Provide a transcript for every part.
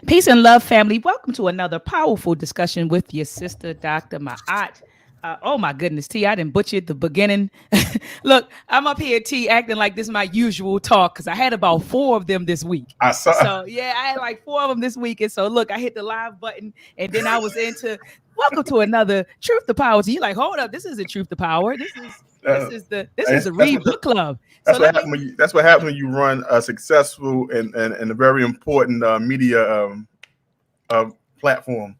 Peace and love, family. Welcome to another powerful discussion with your sister, Dr. Ma'at. Oh my goodness, T, I didn't butcher the beginning. Look, I'm up here, T, acting like this is my usual talk because I had about four of them this week. I saw. So yeah, I had like four of them this week. And so look, I hit the live button and then I was into welcome to another Truth to Power. So you like, hold up, this isn't Truth to Power. This is Uh, this is the R.E.A.D Book Club. So that's what let me happened. That's what happens when you run a successful and a very important media uh, platform.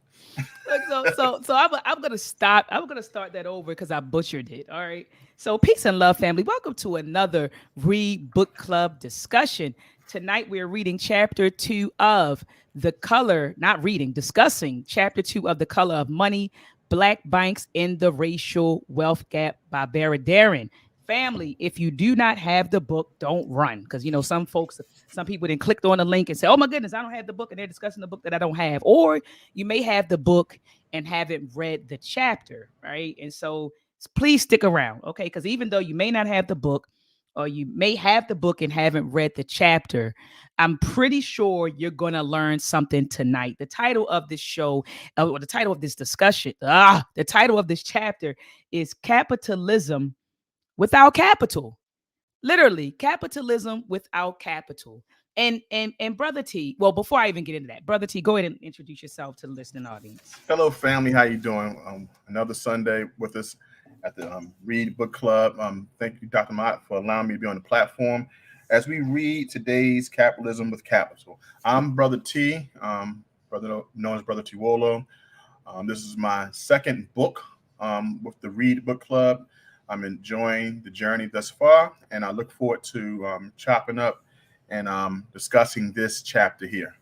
Look, so I'm gonna stop. I'm gonna start that over because I butchered it. All right. So peace and love, family. Welcome to another Read Book Club discussion. Tonight we're reading chapter 2 of The Color, not reading, discussing chapter 2 of The Color of Money, Black Banks in the Racial Wealth Gap by Baradaran. Family, if you do not have the book, don't run. Because you know, some people then clicked on the link and say, oh my goodness, I don't have the book, and they're discussing the book that I don't have. Or you may have the book and haven't read the chapter, right? And so please stick around, okay? Because even though you may not have the book, or you may have the book and haven't read the chapter, I'm pretty sure you're going to learn something tonight. The title of this show, or the title of this discussion, the title of this chapter is Capitalism Without Capital. Literally, capitalism without capital. And Brother T, well, before I even get into that, Brother T, go ahead and introduce yourself to the listening audience. Hello, family. How you doing? Another Sunday with us at the Read Book Club. Thank you, Dr. Mott, for allowing me to be on the platform as we read today's Capitalism with Capital. I'm Brother T, brother known as Brother T Wolo. This is my second book with the Read Book Club. I'm enjoying the journey thus far, and I look forward to chopping up and discussing this chapter here.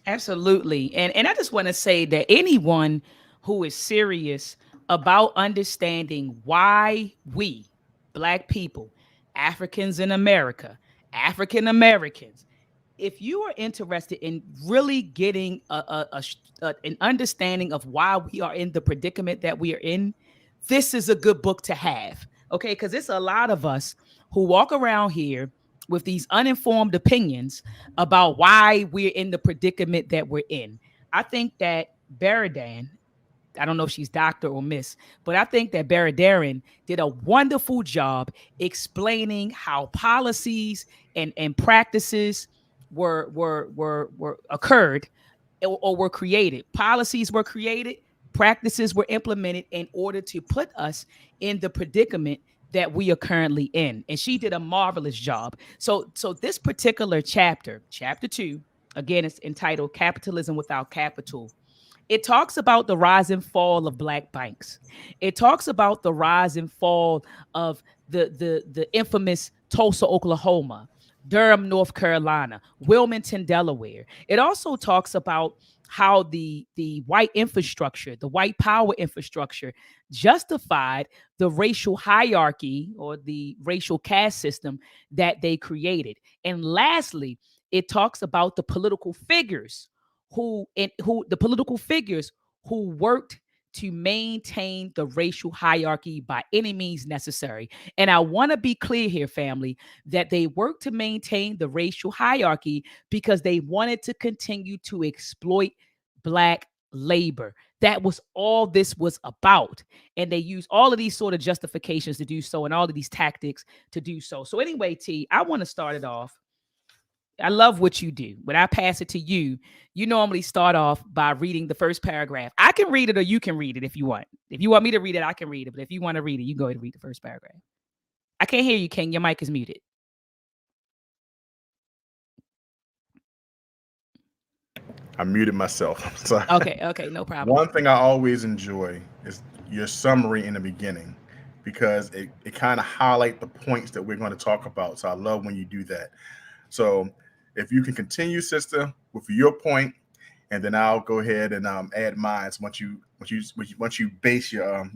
Absolutely. And I just want to say that anyone who is serious about understanding why we, Black people, Africans in America, African Americans, if you are interested in really getting an understanding of why we are in the predicament that we are in, this is a good book to have. Okay, because it's a lot of us who walk around here with these uninformed opinions about why we're in the predicament that we're in. I think that Baradan, I don't know if she's doctor or miss, but I think that Baradaran did a wonderful job explaining how policies and practices were occurred or were created. Policies were created, practices were implemented in order to put us in the predicament that we are currently in. And she did a marvelous job. So this particular chapter, chapter 2, again, it's entitled Capitalism Without Capital. It talks about the rise and fall of black banks. It talks about the rise and fall of the infamous Tulsa, Oklahoma, Durham, North Carolina, Wilmington, Delaware. It also talks about how the white infrastructure, the white power infrastructure, justified the racial hierarchy or the racial caste system that they created. And lastly, it talks about the political figures who worked to maintain the racial hierarchy by any means necessary. And I want to be clear here, family, that they worked to maintain the racial hierarchy because they wanted to continue to exploit black labor. That was all this was about. And they used all of these sort of justifications to do so and all of these tactics to do so. So anyway, T, I want to start it off. I love what you do. When I pass it to you, you normally start off by reading the first paragraph. I can read it or you can read it if you want. If you want me to read it, I can read it. But if you want to read it, you go ahead and read the first paragraph. I can't hear you, King. Your mic is muted. I muted myself. Sorry. Okay, no problem. One thing I always enjoy is your summary in the beginning because it kind of highlight the points that we're going to talk about. So I love when you do that. So if you can continue, sister, with your point, and then I'll go ahead and add mine once you base your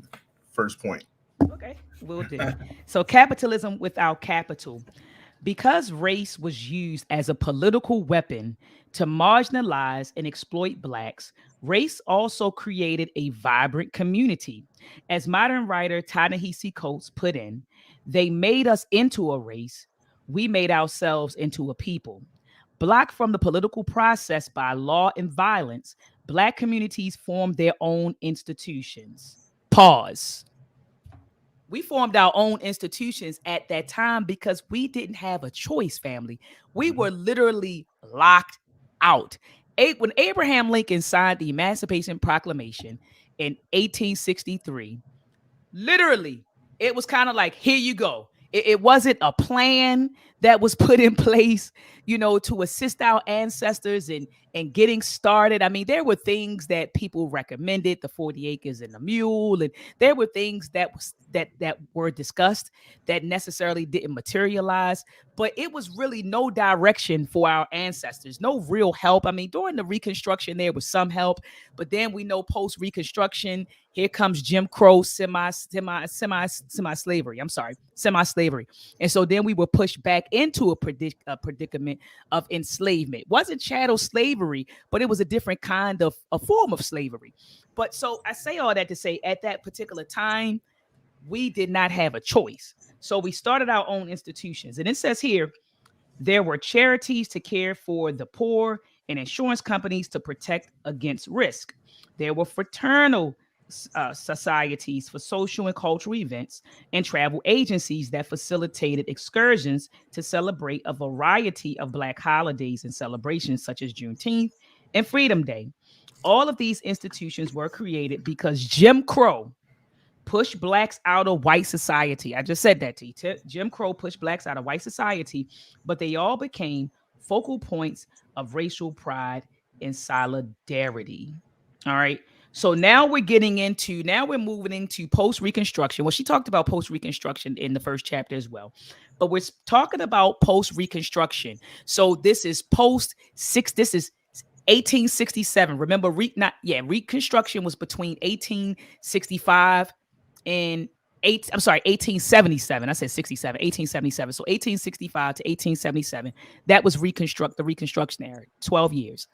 first point. Okay, will do. So capitalism without capital. Because race was used as a political weapon to marginalize and exploit blacks, race also created a vibrant community. As modern writer Ta-Nehisi Coates put in, they made us into a race, we made ourselves into a people. Blocked from the political process by law and violence, Black communities formed their own institutions. Pause. We formed our own institutions at that time because we didn't have a choice, family. We Mhm. were literally locked out. When Abraham Lincoln signed the Emancipation Proclamation in 1863, literally, it was kind of like, here you go. It wasn't a plan that was put in place, to assist our ancestors in getting started. I mean, there were things that people recommended, the 40 acres and the mule, and there were things that were discussed that necessarily didn't materialize. But it was really no direction for our ancestors, no real help. I mean, during the Reconstruction, there was some help, but then we know post Reconstruction, here comes Jim Crow, semi slavery. I'm sorry, semi slavery. And so then we were pushed back into a predicament of enslavement. It wasn't chattel slavery, but it was a different kind of a form of slavery. But so I say all that to say, at that particular time, we did not have a choice. So we started our own institutions. And it says here, there were charities to care for the poor and insurance companies to protect against risk. There were fraternal societies for social and cultural events and travel agencies that facilitated excursions to celebrate a variety of Black holidays and celebrations such as Juneteenth and Freedom Day. All of these institutions were created because Jim Crow pushed Blacks out of white society. I just said that to you. Jim Crow pushed Blacks out of white society, but they all became focal points of racial pride and solidarity. All right. So now we're moving into post Reconstruction. Well, she talked about post Reconstruction in the first chapter as well, but we're talking about post Reconstruction. So this is this is 1867. Remember, Reconstruction was between 1865 in 1877. I said 67, 1877. So 1865 to 1877. That was the Reconstruction era, 12 years.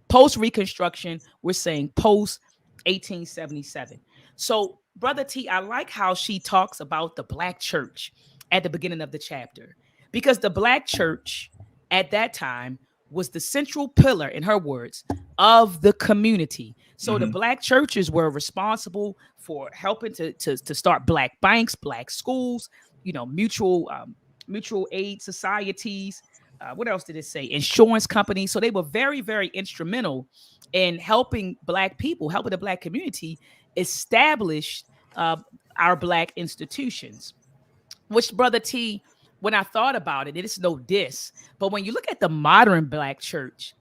Post Reconstruction, we're saying post 1877. So, Brother T, I like how she talks about the Black church at the beginning of the chapter, because the Black church at that time was the central pillar, in her words, of the community. So the Mhm. Black churches were responsible for helping to start Black banks, Black schools, mutual aid societies. What else did it say? Insurance companies. So they were very, very instrumental in helping Black people, helping the Black community establish uh, our Black institutions. Which, Brother T, when I thought about it, it is no diss, but when you look at the modern Black church,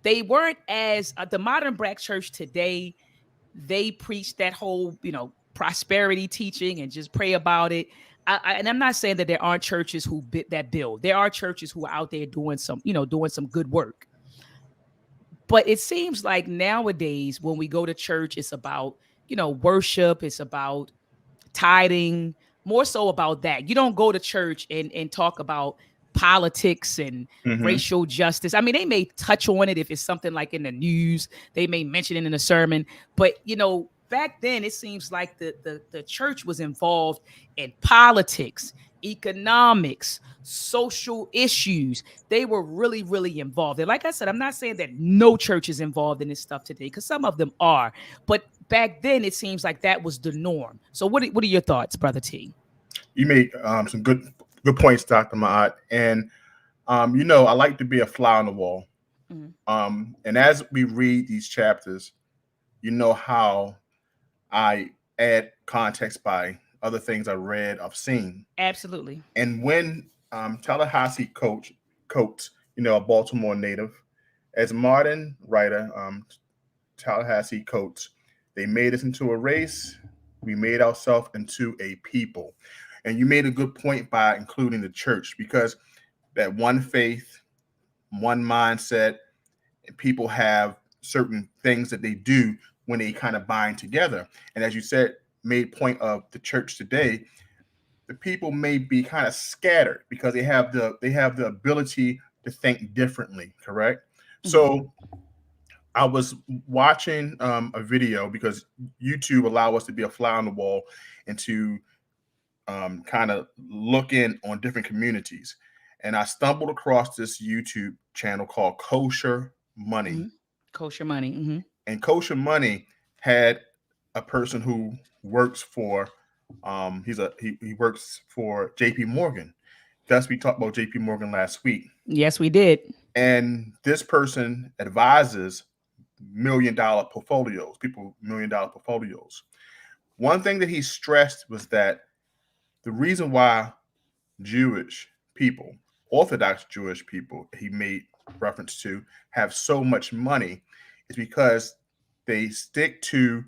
they weren't as the modern Black church today. They preach that whole, prosperity teaching and just pray about it. And I'm not saying that there aren't churches that build. There are churches who are out there doing some good work. But it seems like nowadays when we go to church, it's about, worship. It's about tithing, more so about that. You don't go to church and talk about politics and Mhm. racial justice. I mean, they may touch on it if it's something like in the news, they may mention it in a sermon, but back then it seems like the church was involved in politics, economics, social issues. They were really, really involved. And like I said, I'm not saying that no church is involved in this stuff today, because some of them are, but back then it seems like that was the norm. So what are your thoughts, Brother T? You made some good points, Dr. Maat. And I like to be a fly on the wall. Mhm. And as we read these chapters, you know how I add context by other things I read, I've seen. Absolutely. And when Tallahassee Coates, a Baltimore native, as a modern writer, Tallahassee Coates, they made us into a race. We made ourselves into a people. And you made a good point by including the church, because that one faith, one mindset, and people have certain things that they do when they kind of bind together. And as you said, made point of the church today, the people may be kind of scattered because they have the ability to think differently, correct? Mhm. So I was watching a video, because YouTube allow us to be a fly on the wall and to kind of look in on different communities. And I stumbled across this YouTube channel called Kosher Hmm. Money. Kosher money. Hmm. And Kosher Money had a person who works for he works for JP Morgan. Thus we talked about JP Morgan last week. Yes, we did. And this person advises $1 million portfolios, people $1 million portfolios. One thing that he stressed was that the reason why Jewish people, Orthodox Jewish people, he made reference to, have so much money is because they stick to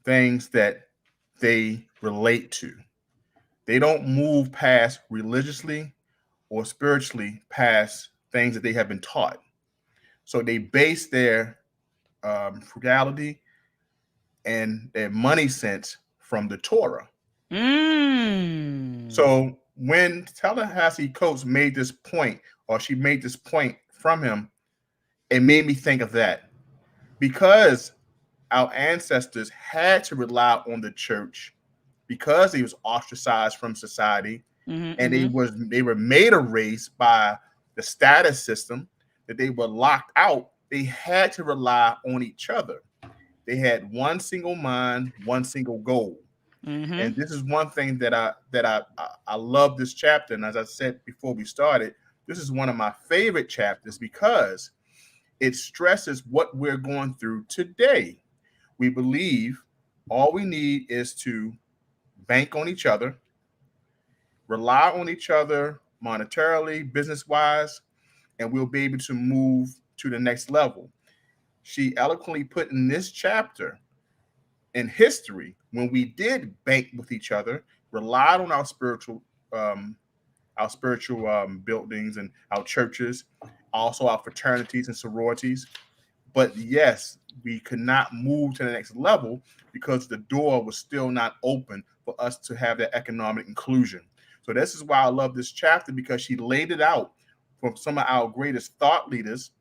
things that they relate to. They don't move past religiously or spiritually past things that they have been taught. So they base their frugality and their money sense from the Torah. Mm. So when Tallahassee Coates made this point, or she made this point from him, it made me think of that because our ancestors had to rely on the church because he was ostracized from society, Hmm. and Hmm. they were made a race by the status system that they were locked out. They had to rely on each other. They had one single mind, one single goal. Hmm. And this is one thing that I love this chapter. And as I said before we started, this is one of my favorite chapters because it stresses what we're going through today. We believe all we need is to bank on each other, rely on each other monetarily, business wise, and we'll be able to move to the next level. She eloquently put in this chapter in history when we did bank with each other, relied on um, our spiritual buildings and our churches, also our fraternities and sororities. But yes, we could not move to the next level because the door was still not open for us to have that economic inclusion. So this is why I love this chapter because she laid it out from some of our greatest thought leaders,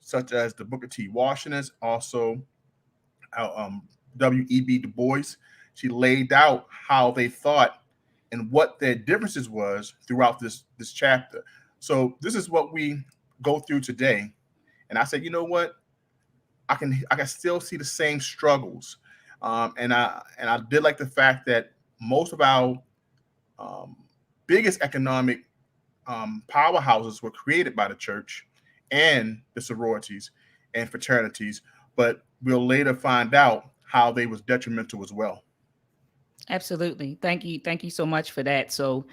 such as the Booker T. Washington, also our W.E.B. Du Bois. She laid out how they thought and what their differences was throughout this chapter. So this is what we go through today. And I said, you know what? I can still see the same struggles, and I did like the fact that most of our um, biggest economic powerhouses were created by the church and the sororities and fraternities, but we'll later find out how they was detrimental as well. Absolutely. Thank you. Thank you so much for that. So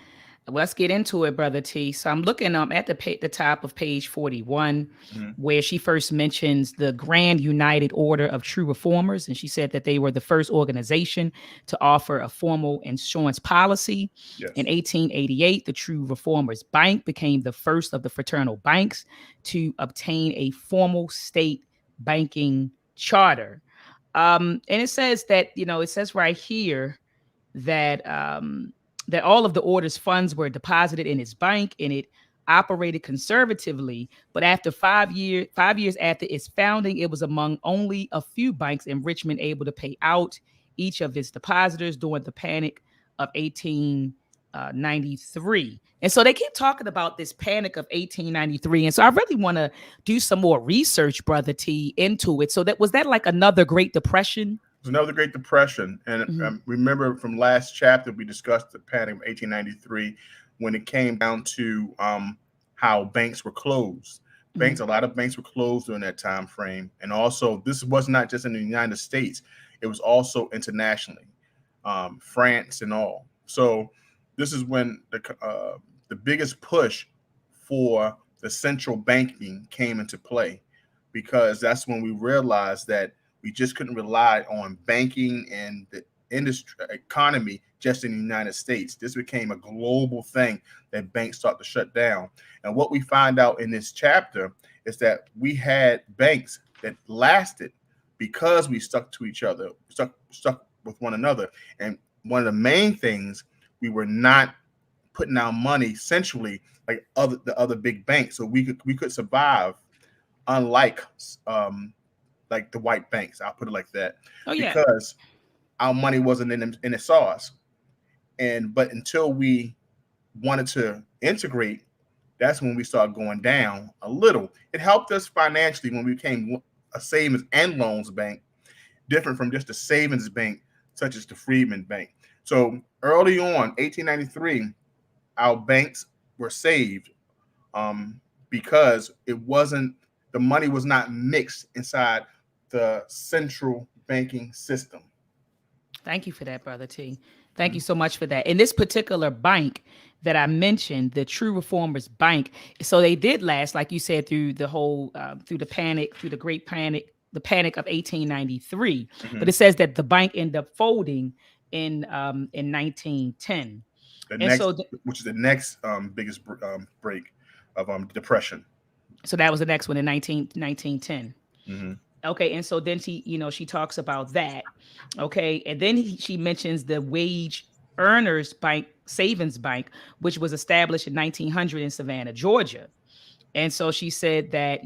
let's get into it, Brother T. So I'm looking at the top of page 41, Mhm. where she first mentions the Grand United Order of True Reformers. And she said that they were the first organization to offer a formal insurance policy. In Yes. 1888, the True Reformers Bank became the first of the fraternal banks to obtain a formal state banking charter. And it says that, it says right here that that all of the order's funds were deposited in its bank and it operated conservatively. But after 5 years after its founding, it was among only a few banks in Richmond able to pay out each of its depositors during the panic of 1893. And so they keep talking about this panic of 1893. And so I really want to do some more research, Brother T, into it. So that was that like another Great Depression? It was another Great Depression, and Mhm. remember from last chapter we discussed the panic of 1893 when it came down to how banks were closed. Mhm. A lot of banks were closed during that time frame, and also this was not just in the United States; it was also internationally, France and all. So this is when the biggest push for the central banking came into play, because that's when we realized that we just couldn't rely on banking and the industry economy just in the United States. This became a global thing that banks start to shut down. And what we find out in this chapter is that we had banks that lasted because we stuck to each other, stuck with one another. And one of the main things, we were not putting our money centrally like the other big banks, so we could survive, unlike like the white banks. I'll put it like that, Oh yeah. because our money wasn't in the sauce. And but until we wanted to integrate that's when we started going down a little. It helped us financially when we became a savings and loans bank, different from just a savings bank such as the Freedman Bank. So early on, 1893, our banks were saved um, because it wasn't, the money was not mixed inside the central banking system. Thank you for that, Brother T. Thank you so much for that. In this particular bank that I mentioned, the True Reformers Bank, so they did last, like you said, through the whole, through the panic, through the Great Panic, the Panic of 1893. But Mm-hmm. it says that the bank ended up folding in 1910. The And next, so, which is the next biggest break of depression. so that was the next one in 1910. Mm-hmm. Okay, and so then she talks about that. Okay, and then she mentions the Wage Earners Bank Savings Bank, which was established in 1900 in Savannah, Georgia. And so she said that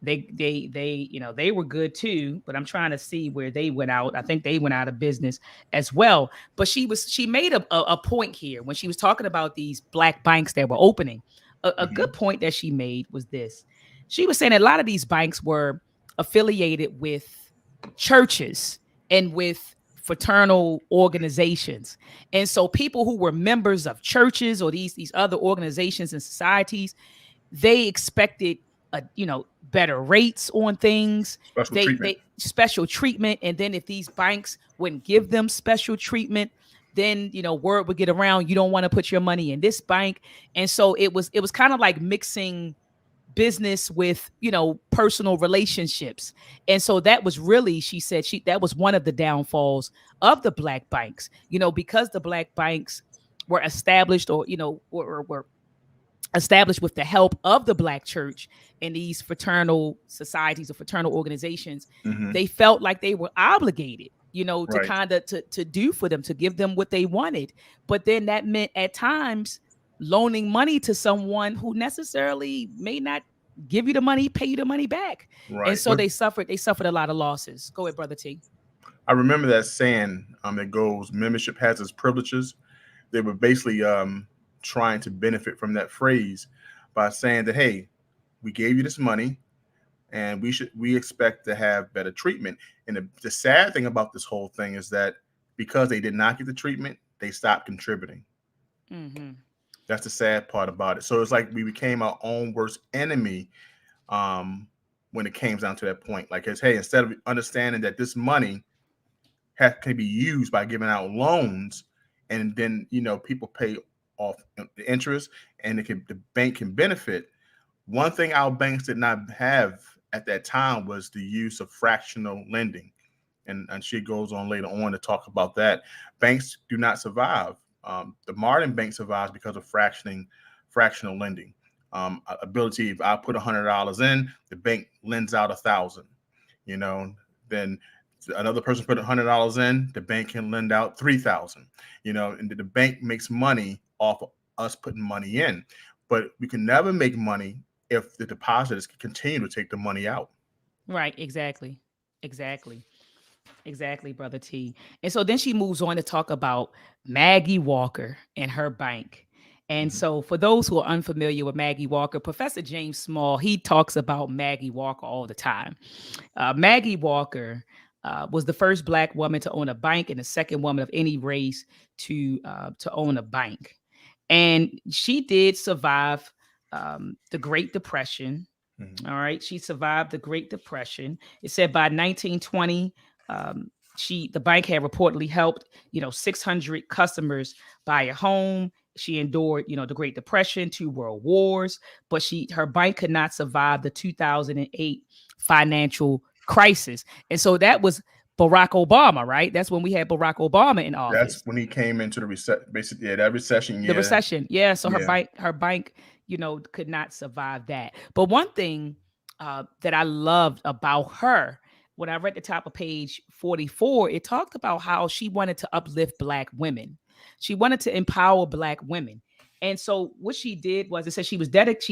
they were good too, but I'm trying to see where they went out. I think they went out of business as well. But she made a point here when she was talking about these black banks that were opening. A Mm-hmm. good point that she made was this. She was saying a lot of these banks were affiliated with churches and with fraternal organizations. And so people who were members of churches or these other organizations and societies, they expected better rates on things. Special treatment. They special treatment. And then if these banks wouldn't give them special treatment, then word would get around, you don't want to put your money in this bank. And so it was kind of like mixing business with personal relationships. And so that was really, she said, that was one of the downfalls of the black banks, because the black banks were established, or were established with the help of the black church and these fraternal societies or fraternal organizations. Mm-hmm. They felt like they were obligated, to Right. kind of to do for them, to give them what they wanted. But then that meant at times loaning money to someone who necessarily may not give you the money, pay you the money back. And Right. so they suffered a lot of losses. Go ahead, Brother T. I remember that saying that goes, membership has its privileges. They were basically trying to benefit from that phrase by saying that, hey, we gave you this money and we expect to have better treatment. And the sad thing about this whole thing is that because they did not get the treatment, they stopped contributing. Mm-hmm. That's the sad part about it. So it's like we became our own worst enemy um, when it came down to that point. Like, it's, hey, instead of understanding that this money can be used by giving out loans, and then people pay off the interest, and the bank can benefit. One thing our banks did not have at that time was the use of fractional lending, and she goes on later on to talk about that. Banks do not survive. The modern bank survives because of fractional lending. Ability, if I put $100 in, the bank lends out 1,000. Then another person put $100 in, the bank can lend out 3,000. And the bank makes money off of us putting money in, but we can never make money if the depositors continue to take the money out. Right, exactly. Exactly, Brother T. And so then she moves on to talk about Maggie Walker and her bank. And Mhm. so for those who are unfamiliar with Maggie Walker, Professor James Small, he talks about Maggie Walker all the time. Maggie Walker was the first black woman to own a bank and the second woman of any race to own a bank. And she did survive the Great Depression. Mhm. All right, she survived the Great Depression. It said by 1920, um, the bank had reportedly helped 600 customers buy a home. She endured the Great Depression, 2 world wars, but her bank could not survive the 2008 financial crisis. And so that was Barack Obama, right? That's when we had Barack Obama in That's office. when he came into the basically, yeah, that recession The year. recession, yeah. So her Yeah. bank could not survive that. But one thing that I loved about her, when I read the top of page 44, it talked about how she wanted to uplift black women. She wanted to empower black women. And so what she did was, it said she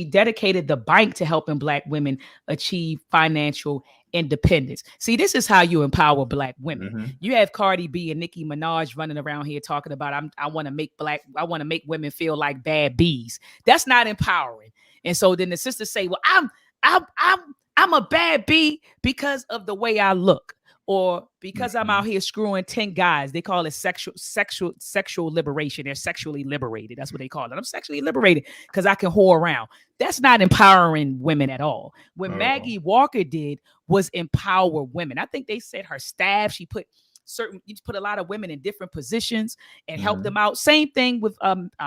dedicated the bank to helping Black women achieve financial independence. See, this is how you empower Black women. Mm-hmm. You have Cardi B and Nicki Minaj running around here talking about I want to make women feel like bad bees. That's not empowering. And so then the sisters say, well, I'm I'm a bad bee because of the way I look, or because I'm Mm-hmm. out here screwing 10 guys. They call it sexual liberation. They're sexually liberated. That's what they call it. I'm sexually liberated because I can whore around. That's not empowering women at all. What Not at all. Maggie Walker did was empower women. I think they said her staff, you put a lot of women in different positions and help Mm-hmm. them out. Same thing with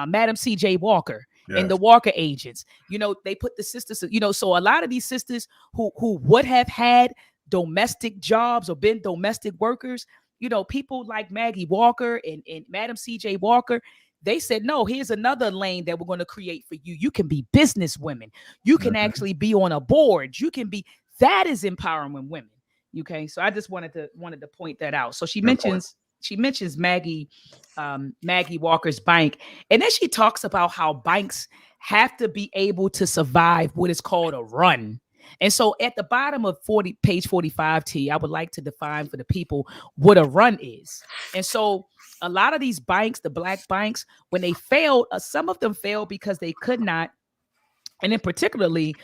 Madam C.J. Walker and the Yes. Walker agents. They put the sisters, so a lot of these sisters who would have had domestic jobs or been domestic workers, people like Maggie Walker and Madam C.J. Walker, they said, no, here's another lane that we're going to create for you. You can be business women. You can Mm-hmm. actually be on a board. That is empowering women. Okay. So I just wanted to point that out. So she Important. mentions Maggie Walker's bank. And then she talks about how banks have to be able to survive what is called a run. And so at the bottom of page 45, I would like to define for the people what a run is. And so a lot of these banks, the Black banks, when they failed, some of them failed because they could not. And then particularly,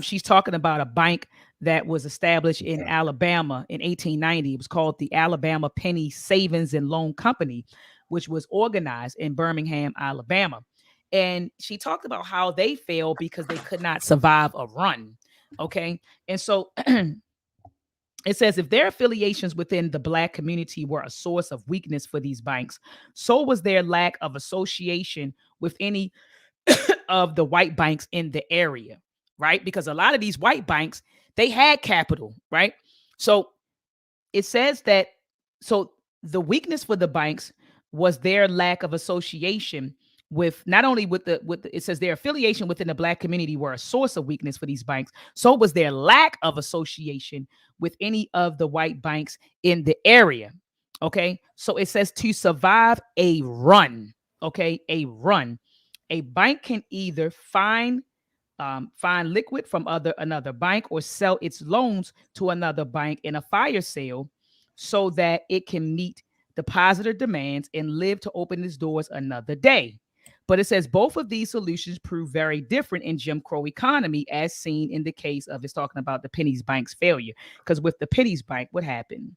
she's talking about a bank that was established in Alabama in 1890. It was called the Alabama Penny Savings and Loan Company, which was organized in Birmingham, Alabama. And she talked about how they failed because they could not survive a run. Okay. And so it says if their affiliations within the Black community were a source of weakness for these banks, so was their lack of association with any of the white banks in the area, right? Because a lot of these white banks, they had capital, right? So it says that, so the weakness for the banks was their lack of association with, not only with the, it says their affiliation within the Black community were a source of weakness for these banks, so was their lack of association with any of the white banks in the area. Okay, so it says to survive a run. Okay, a run, a bank can either find liquid from another bank or sell its loans to another bank in a fire sale so that it can meet depositor demands and live to open its doors another day. But it says both of these solutions prove very different in Jim Crow economy, as seen in the case of, it's talking about the Penny's Bank's failure. Because with the Penny's Bank, what happened?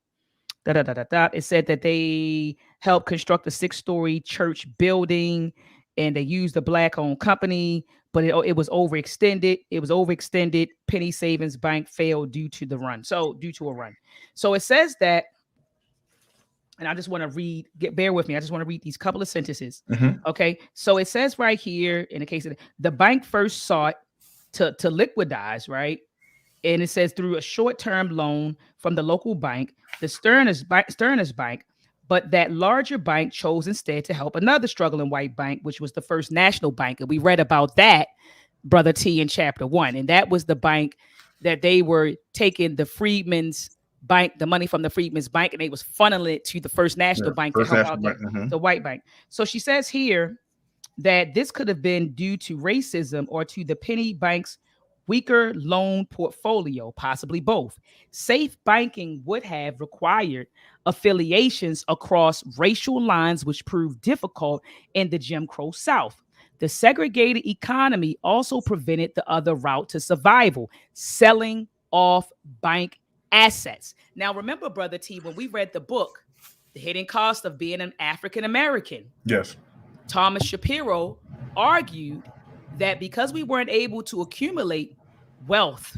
Da, da, da, da, da. It said that they helped construct a 6-story church building, and they used a Black-owned company, but it was overextended. Penny Savings Bank failed due to due to a run. So it says that, and I just want to bear with me. I just want to read these couple of sentences. Mm-hmm. Okay. So it says right here, in the case of the bank first sought to liquidize, right? And it says through a short-term loan from the local bank, the Stearns Bank, but that larger bank chose instead to help another struggling white bank, which was the First National Bank. And we read about that, Brother T, in chapter 1. And that was the bank that they were taking the Freedmen's Bank, the money from the Freedmen's Bank, and they was funneling it to the First National Yes. Bank to First help National out Bank. Mm-hmm. the white bank. So she says here that this could have been due to racism or to the penny bank's weaker loan portfolio, possibly both. Safe banking would have required affiliations across racial lines, which proved difficult in the Jim Crow South. The segregated economy also prevented the other route to survival, selling off bank assets. Now, remember, Brother T, when we read the book, The Hidden Cost of Being an African American, Yes. Thomas Shapiro argued that because we weren't able to accumulate wealth,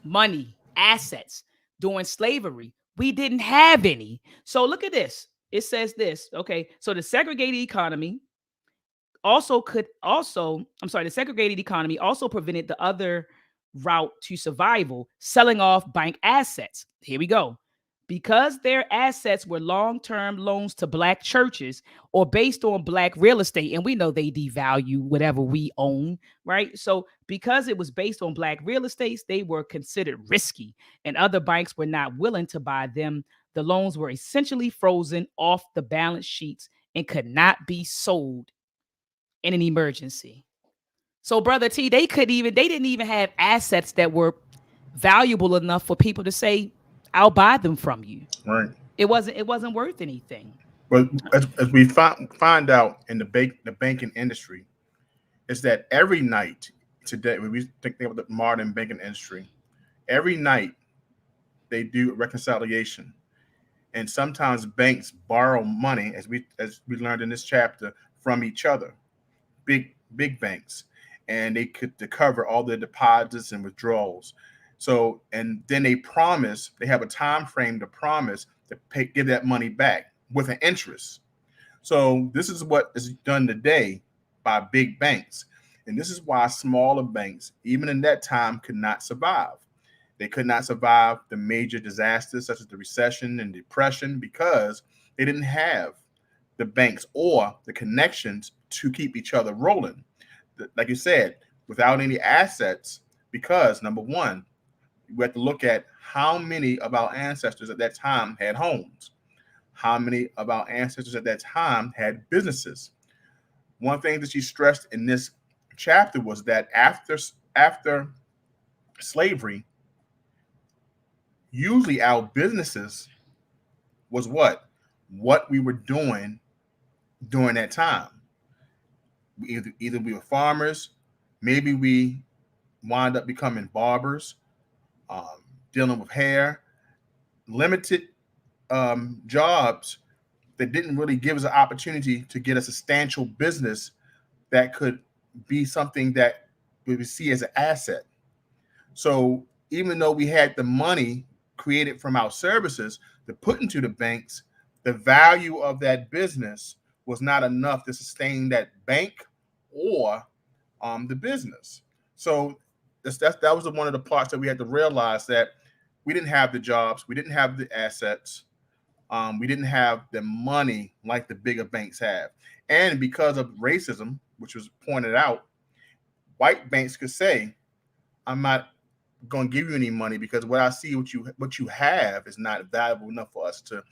money, assets during slavery, we didn't have any. So look at this. It says this. Okay. So the segregated economy also prevented the other route to survival, selling off bank assets. Here we go. Because their assets were long-term loans to Black churches or based on Black real estate, and we know they devalue whatever we own, right? So because it was based on Black real estates, they were considered risky, and other banks were not willing to buy them. The loans were essentially frozen off the balance sheets and could not be sold in an emergency. So, brother T, they didn't even have assets that were valuable enough for people to say, "I'll buy them from you." Right. It wasn't worth anything. But as we find out in the banking industry, is that every night today, when we think about the modern banking industry, every night they do reconciliation, and sometimes banks borrow money, as we learned in this chapter, from each other, big banks, and they could to cover all their deposits and withdrawals. So, and then they have a time frame to promise to give that money back with an interest. So this is what is done today by big banks. And this is why smaller banks, even in that time, could not survive. They could not survive the major disasters such as the recession and depression because they didn't have the banks or the connections to keep each other rolling. Like you said, without any assets, because number one, we have to look at how many of our ancestors at that time had homes, how many of our ancestors at that time had businesses. One thing that she stressed in this chapter was that after slavery, usually our businesses was what we were doing during that time. Either we were farmers, maybe we wind up becoming barbers, um, dealing with hair, limited jobs that didn't really give us an opportunity to get a substantial business that could be something that we would see as an asset. So even though we had the money created from our services to put into the banks, the value of that business was not enough to sustain that bank or the business. So that was one of the parts that we had to realize that we didn't have the jobs, we didn't have the assets, we didn't have the money like the bigger banks have. And because of racism, which was pointed out, white banks could say, "I'm not going to give you any money because what I see what you have is not valuable enough for us to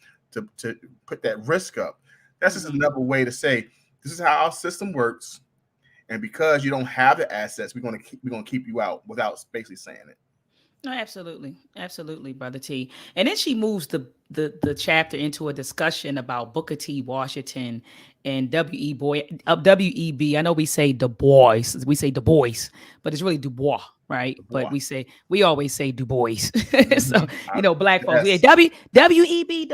put that risk up." That's just Mhm. another way to say this is how our system works, and because you don't have the assets, we're gonna keep you out without basically saying it. No, absolutely, absolutely, brother T. And then she moves the chapter into a discussion about Booker T. Washington and WEB. I know we say Du Bois, we say Du Bois, but it's really Du Bois, right? But Boy. we always say Du Bois. So Mhm. black folks, we say Yes. WEB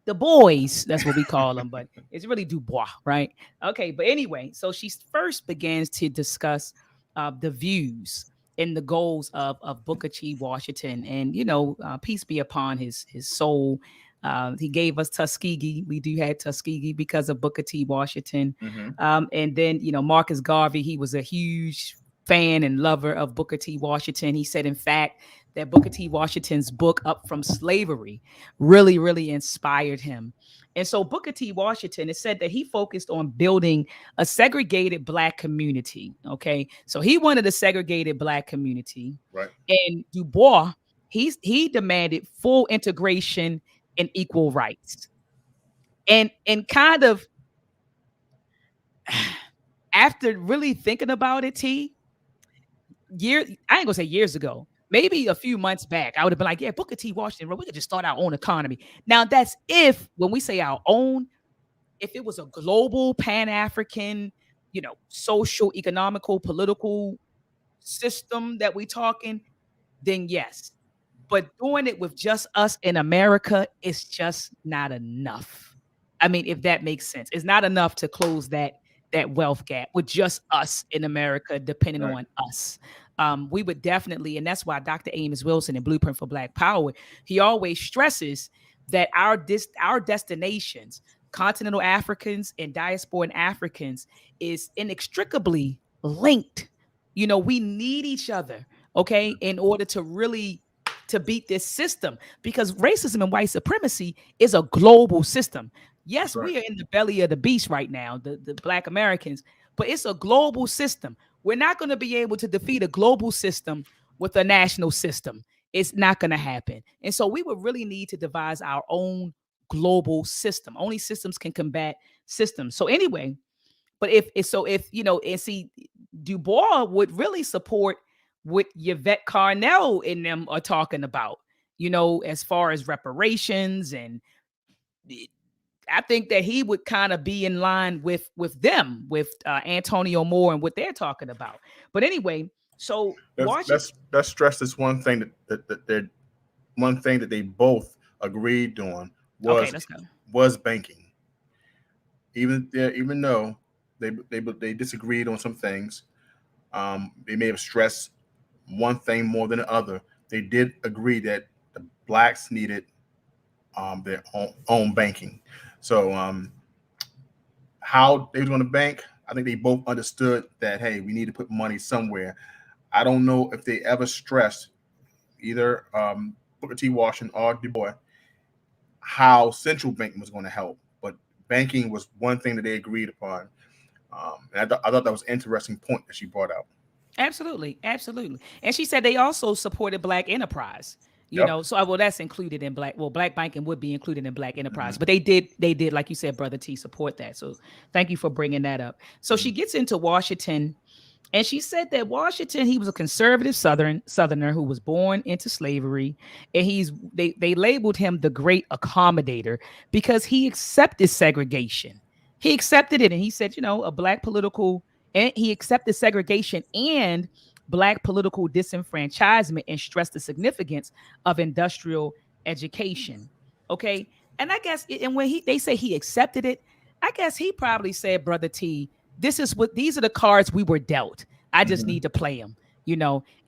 the boys. That's what we call them, but it's really Du Bois, right? Okay, but anyway, so she first begins to discuss the views and the goals of Booker T. Washington. And peace be upon his soul. He gave us Tuskegee. We do have Tuskegee because of Booker T. Washington. Hmm. And then Marcus Garvey. He was a huge fan and lover of Booker T. Washington. He said, in fact, that Booker T. Washington's book Up from Slavery really, really inspired him. And so Booker T. Washington, it said that he focused on building a segregated black community. Okay. So he wanted a segregated black community. Right. And Du Bois, he demanded full integration and equal rights. And kind of after really thinking about it, I ain't gonna say years ago, maybe a few months back, I would have been like, yeah, Booker T. Washington, bro, we could just start our own economy. Now that's if when we say our own, if it was a global pan-African, social, economical, political system that we talking, then yes. But doing it with just us in America is just not enough. I mean, if that makes sense. It's not enough to close that wealth gap with just us in America, depending Right. on us. We would definitely, and that's why Dr. Amos Wilson in Blueprint for Black Power, he always stresses that our destinations, continental Africans and diasporan Africans, is inextricably linked. We need each other, okay, in order to really to beat this system, because racism and white supremacy is a global system. That's Yes, right. we are in the belly of the beast right now, the black Americans, but it's a global system. We're not going to be able to defeat a global system with a national system. It's not going to happen. And so we would really need to devise our own global system. Only systems can combat systems. So anyway, But if and see, Du Bois would really support what Yvette Carnell and them are talking about, as far as reparations. And I think that he would kind of be in line with them, with Antonio Moore and what they're talking about. But anyway, so Washington. Let's stress this one thing that they're one thing that they both agreed on Okay, was let's go. was banking. Even though they disagreed on some things, they may have stressed one thing more than the other. They did agree that the blacks needed their own banking. So how they were going to bank, I think they both understood that, hey, we need to put money somewhere. I don't know if they ever stressed either Booker T. Washington or Du Bois how central banking was going to help, but banking was one thing that they agreed upon. And I thought that was an interesting point that she brought out. Absolutely, absolutely. And she said they also supported Black enterprise. Yep. So well, that's included in Black. Well, Black banking would be included in Black enterprise, Hmm. but they did, like you said, Brother T, support that. So thank you for bringing that up. So she Hmm. gets into Washington. And she said that Washington, he was a conservative Southerner who was born into slavery, and they labeled him the great accommodator because he accepted segregation. He accepted it, and he said, a black political, and he accepted segregation and black political disenfranchisement, and stressed the significance of industrial education. Okay, and I guess, and when they say he accepted it, I guess he probably said, Brother T, these are the cards we were dealt. I just Hmm. need to play them.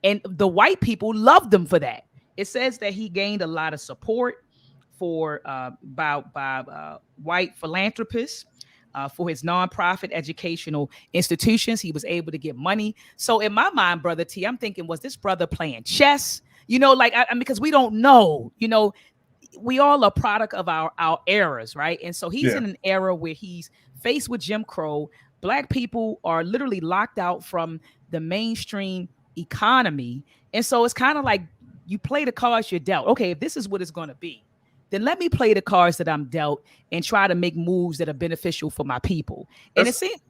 And the white people loved him for that. It says that he gained a lot of support for by white philanthropists. For his nonprofit educational institutions, he was able to get money. So in my mind, Brother T, I'm thinking, was this brother playing chess? Like because we don't know. We all are product of our eras, right? And so he's Yeah, in an era where he's faced with Jim Crow. Black people are literally locked out from the mainstream economy. And so it's kind of like you play the cards you're dealt. Okay, if this is what it's going to be, then let me play the cards that I'm dealt and try to make moves that are beneficial for my people. And it let's seems,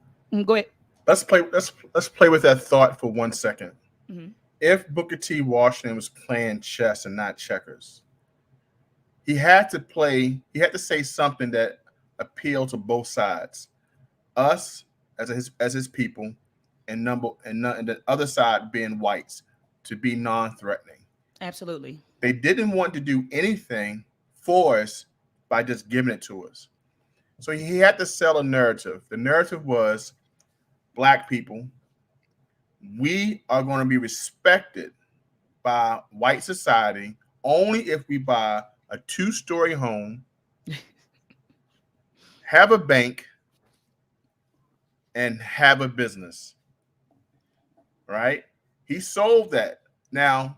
go ahead. let's play with that thought for 1 second. Mhm. If Booker T. Washington was playing chess and not checkers, he had to say something that appealed to both sides, us as his people, and the other side being whites, to be non-threatening. Absolutely. They didn't want to do anything for us by just giving it to us. So he had to sell a narrative. The narrative was, black people, we are going to be respected by white society only if we buy a two-story home, have a bank, and have a business, right? He sold that. Now,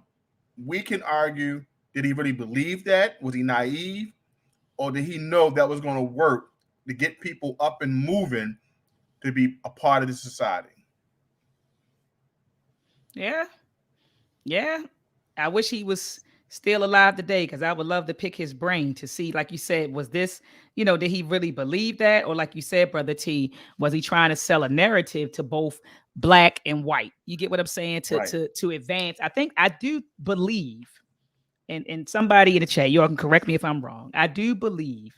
we can argue, did he really believe that? Was he naive? Or did he know that was going to work to get people up and moving to be a part of the society? Yeah. Yeah. I wish he was still alive today because I would love to pick his brain to see, like you said, was this, did he really believe that? Or like you said, Brother T, was he trying to sell a narrative to both black and white? You get what I'm saying? To Right. to to advance. I think I do believe, and somebody in the chat, you all can correct me if I'm wrong. I do believe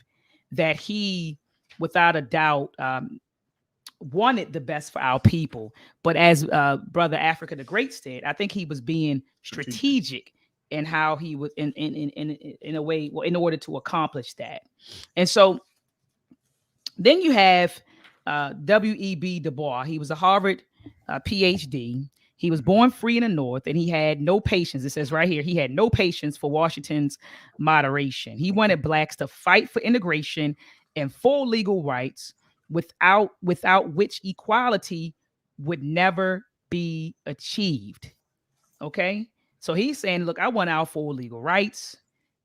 that he, without a doubt, wanted the best for our people. But as Brother Africa the Great said, I think he was being Strategic. strategic in how he was in a way, well, in order to accomplish that. And so then you have W.E.B. Du Bois. He was a Harvard PhD. He was Mhm. born free in the North, and he had no patience. It says right here, he had no patience for Washington's moderation. He wanted blacks to fight for integration and full legal rights, without which equality would never be achieved. Okay, so he's saying, look, I want our full legal rights,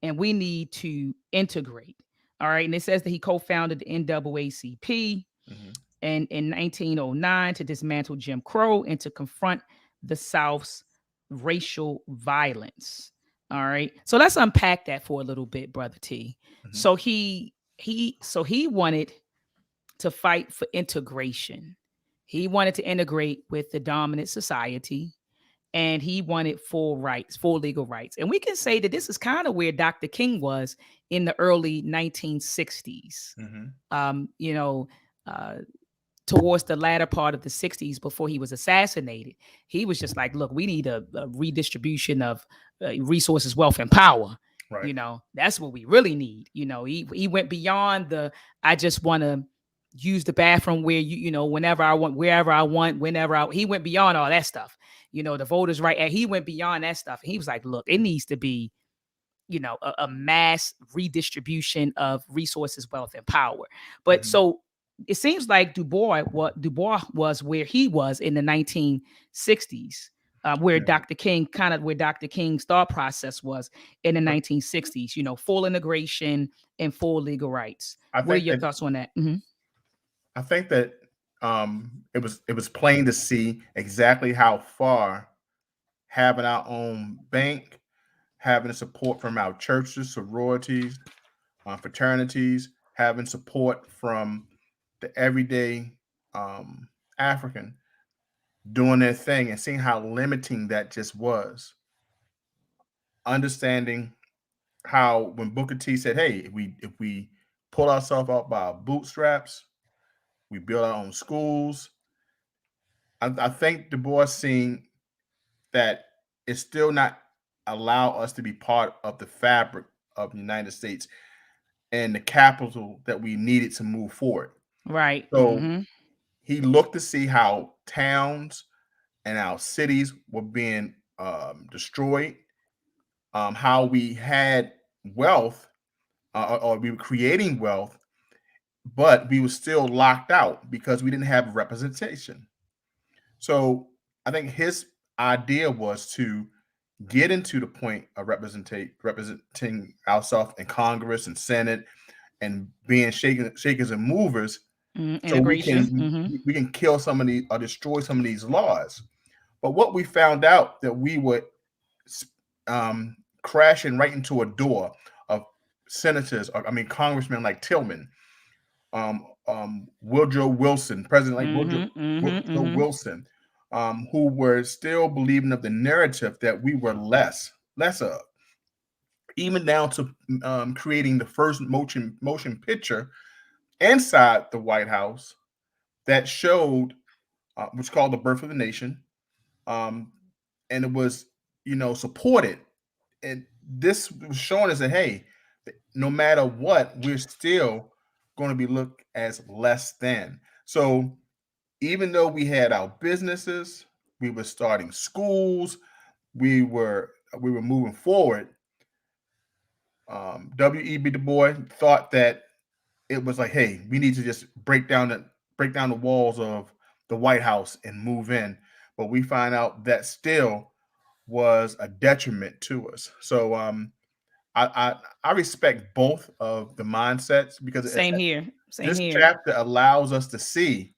and we need to integrate. All right, and it says that he co-founded the NAACP Mhm. and in 1909 to dismantle Jim Crow and to confront the South's racial violence. All right. So let's unpack that for a little bit, Brother T. Mhm. So he wanted to fight for integration. He wanted to integrate with the dominant society, and he wanted full rights, full legal rights. And we can say that this is kind of where Dr. King was in the early 1960s. Mm-hmm. You know, uh, towards the latter part of the 60s before he was assassinated, he was just like, look, we need a redistribution of resources, wealth, and power. Right. That's what we really need. He went beyond the I just want to use the bathroom where whenever I want, wherever I want, he went beyond all that stuff. The voters right, and he went beyond that stuff. He was like, look, it needs to be a mass redistribution of resources, wealth, and power. But Mm-hmm. so it seems like Du Bois was where he was in the 1960s, Yeah. where Dr. King's thought process was in the But 1960s. Full integration and full legal rights. I What are think your that thoughts on that? Mm-hmm. I think that it was plain to see exactly how far having our own bank, having support from our churches, sororities, fraternities, having support from the everyday um, African doing their thing, and seeing how limiting that just was. Understanding how when Booker T said, "Hey, if we pull ourselves out by our bootstraps, we build our own schools." I think Du Bois seeing that it still not allow us to be part of the fabric of the United States and the capital that we needed to move forward. Right. So Mm-hmm. he looked to see how towns and our cities were being destroyed, how we had wealth, or we were creating wealth, but we were still locked out because we didn't have representation. So I think his idea was to get into the point of representing ourselves in Congress and Senate and being shakers and movers, Mm-hmm. so we Integration. can Mm-hmm. we can kill some of these or destroy some of these laws. But what we found out that we were um, crashing right into a door of senators, or, I mean congressmen like Tillman, Woodrow Wilson, President like Mm-hmm. Mm-hmm. Woodrow Mm-hmm. Wilson, who were still believing of the narrative that we were less of, even down to creating the first motion picture inside the White House that showed, what's called the Birth of the Nation, um, and it was supported. And this was showing us that, hey, no matter what, we're still going to be looked as less than. So even though we had our businesses, we were starting schools, we were we were moving forward. W.E.B. Du Bois thought that it was like, hey, we need to just break down the walls of the White House and move in. But we find out that still was a detriment to us. So I respect both of the mindsets, because Same here. Same this here. chapter allows us to see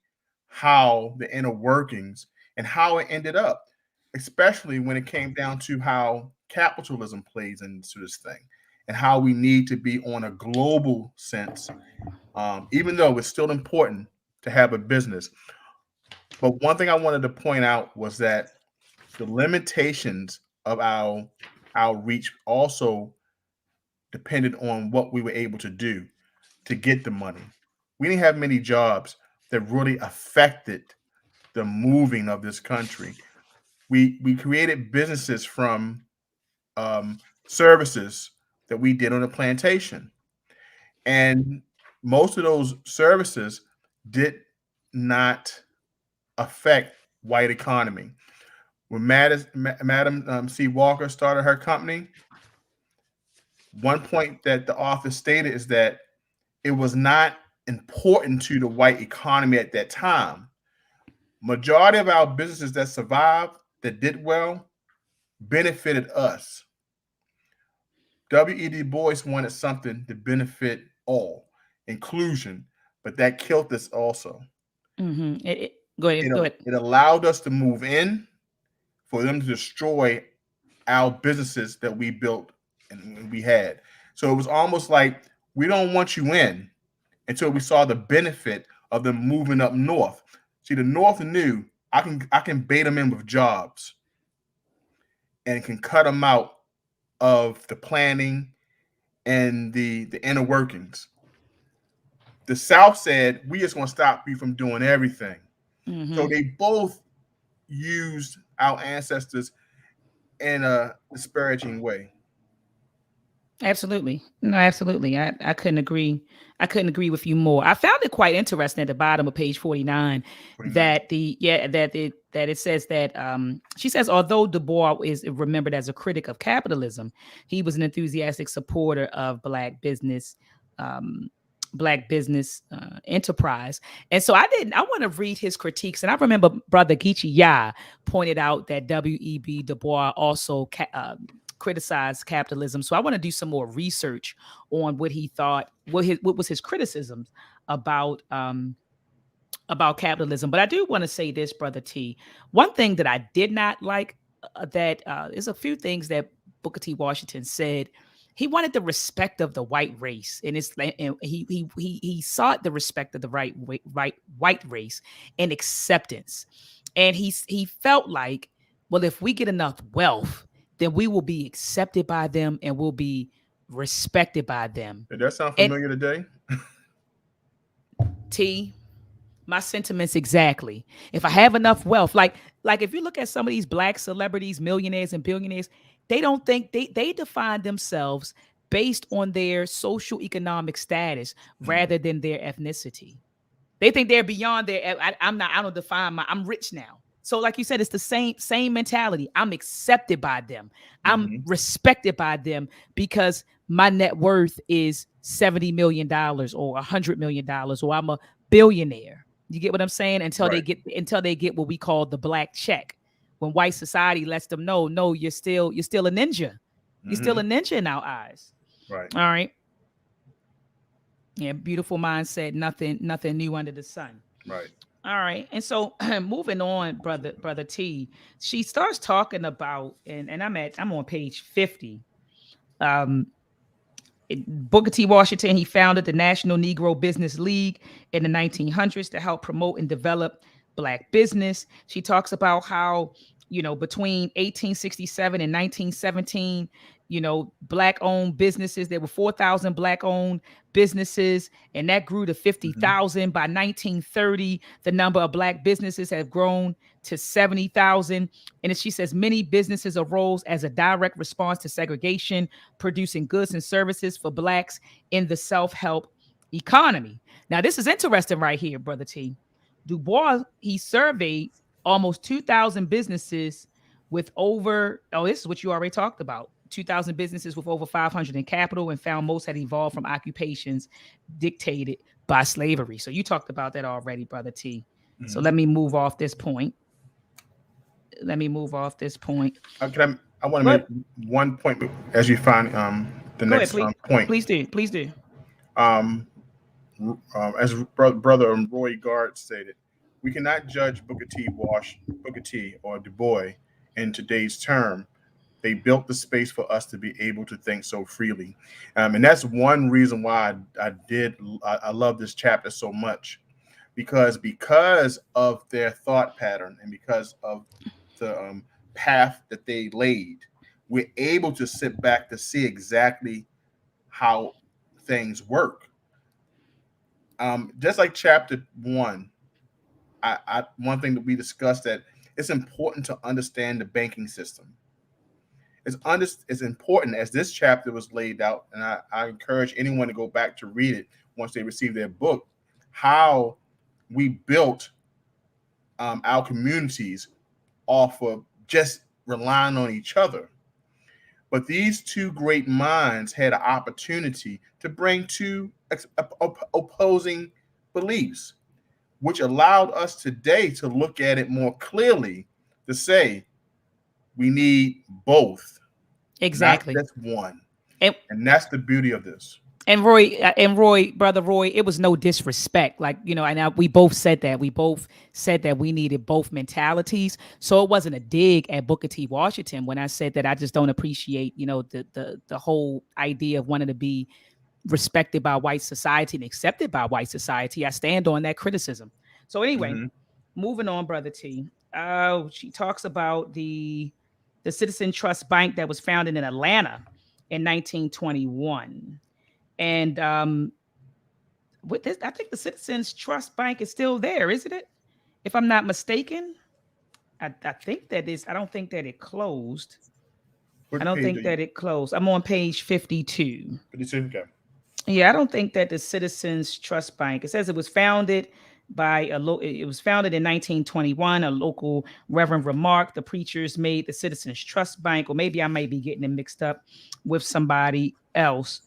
how the inner workings and how it ended up, especially when it came down to how capitalism plays into this thing and how we need to be on a global sense, even though it's still important to have a business. But one thing I wanted to point out was that the limitations of our reach also depended on what we were able to do to get the money. We didn't have many jobs that really affected the moving of this country. We created businesses from um, services that we did on a plantation, and most of those services did not affect white economy. When Madam C. Walker started her company, one point that the author stated is that it was not important to the white economy at that time. Majority of our businesses that survived, that did well, benefited us. W.E.D. Boyce wanted something to benefit all, inclusion, but that killed us also. Mm-hmm. Go ahead. It, Go ahead. it allowed us to move in for them to destroy our businesses that we built and we had. So it was almost like, we don't want you in until we saw the benefit of them moving up north. See, the North knew I can bait them in with jobs and can cut them out of the planning and the inner workings. The South said, we just going to stop you from doing everything. So Mm-hmm. they both used our ancestors in a disparaging way. Absolutely. No, absolutely. I couldn't agree. I couldn't agree with you more. I found it quite interesting at the bottom of page 49 29. that it says that she says although Du Bois is remembered as a critic of capitalism, he was an enthusiastic supporter of um black business enterprise. And so I want to read his critiques. And I remember Brother Geechee Ya pointed out that W.E.B. Du Bois also criticized capitalism. So I want to do some more research on what he thought, what was his criticisms about about capitalism. But I do want to say this, Brother T. One thing that I did not like that is a few things that Booker T. Washington said. He wanted the respect of the white race, and he sought the respect of the white race and acceptance. And he felt like, well, if we get enough wealth, then we will be accepted by them and will be respected by them. Did that sound And familiar today? T, my sentiments exactly. If I have enough wealth, like if you look at some of these black celebrities, millionaires and billionaires, they don't think they define themselves based on their social economic status Mm-hmm. rather than their ethnicity. They think they're beyond their. I'm not. I don't define my. I'm rich now. So, like you said, it's the same mentality. I'm accepted by them. I'm Mm-hmm. respected by them because my net worth is $70 million or $100 million, or I'm a billionaire. You get what I'm saying? Right. Until they get what we call the black check. When white society lets them know, no, you're still a ninja. You're still Mm-hmm. a ninja in our eyes. Right. All right. Yeah, beautiful mindset. Nothing new under the sun. Right. All right. And so moving on, brother T, she starts talking about, and I'm on page 50. Um, Booker T. Washington, he founded the National Negro Business League in the 1900s to help promote and develop black business. She talks about how, between 1867 and 1917, black owned businesses, there were 4,000 black owned businesses, and that grew to Mm-hmm. 50,000. By 1930, the number of black businesses have grown to 70,000. And as she says, many businesses arose as a direct response to segregation, producing goods and services for blacks in the self-help economy. Now, this is interesting right here, Brother T. Du Bois, he surveyed almost 2,000 businesses with over, this is what you already talked about, 2,000 businesses with over 500 in capital, and found most had evolved from occupations dictated by slavery. So you talked about that already, Brother T. So Mm-hmm. let me move off this point. Let me move off this point. I want to make But one point as you find the go ahead, next please. point. Please do. Please do. Um, as brother Roy Gard stated, we cannot judge Booker T, or Du Bois in today's term. They built the space for us to be able to think so freely, and that's one reason why I love this chapter so much, because of their thought pattern and because of the path that they laid, we're able to sit back to see exactly how things work. Just like chapter one, one thing that we discussed, that it's important to understand the banking system. It's important as this chapter was laid out, and I encourage anyone to go back to read it once they receive their book. How we built our communities off of just relying on each other. But these two great minds had an opportunity to bring two opposing beliefs, which allowed us today to look at it more clearly, to say we need both, not Exactly. just one. And And that's the beauty of this. and Roy, brother Roy, it was no disrespect. Like, and we both said that. We both said that we needed both mentalities. So it wasn't a dig at Booker T. Washington when I said that I just don't appreciate, the whole idea of wanting to be respected by white society and accepted by white society. I stand on that criticism. So anyway, Mm-hmm. moving on, brother T. She talks about the Citizen Trust Bank that was founded in Atlanta in 1921, and with this, I think the Citizens Trust Bank is still there, isn't it? If I'm not mistaken, I think that is. I don't think that it closed. I What don't page are think you? that it closed. I'm on page 52. 52. Okay. Yeah, I don't think that the Citizens Trust Bank. It says it was founded by it was founded in 1921. A local reverend remarked the preachers made the Citizens Trust Bank, or maybe I may be getting it mixed up with somebody else.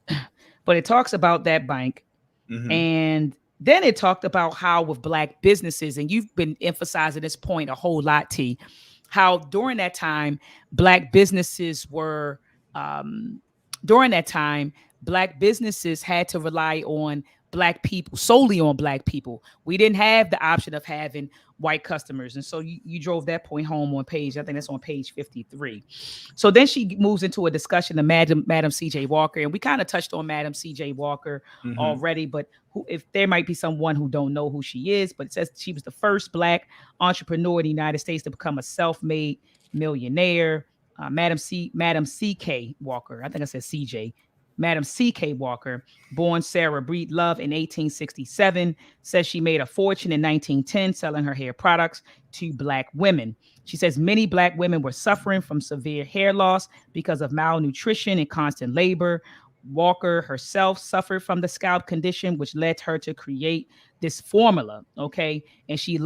But it talks about that bank. Mm-hmm. And then it talked about how with black businesses, and you've been emphasizing this point a whole lot, T, how during that time, black businesses were, um, during that time, black businesses had to rely on black people, solely on black people. We didn't have the option of having white customers. And so you drove that point home on page, I think that's on page 53. So then she moves into a discussion of Madam C.J. Walker. And we kind of touched on Madam C.J. Walker Mm-hmm. already, but who, if there might be someone who don't know who she is, but it says she was the first black entrepreneur in the United States to become a self-made millionaire. Madam C.K. Walker, I think I said C.J. Madam C.K. Walker, born Sarah Breed Love in 1867, says she made a fortune in 1910 selling her hair products to black women. She says many black women were suffering from severe hair loss because of malnutrition and constant labor. Walker herself suffered from the scalp condition, which led her to create this formula. Okay. And she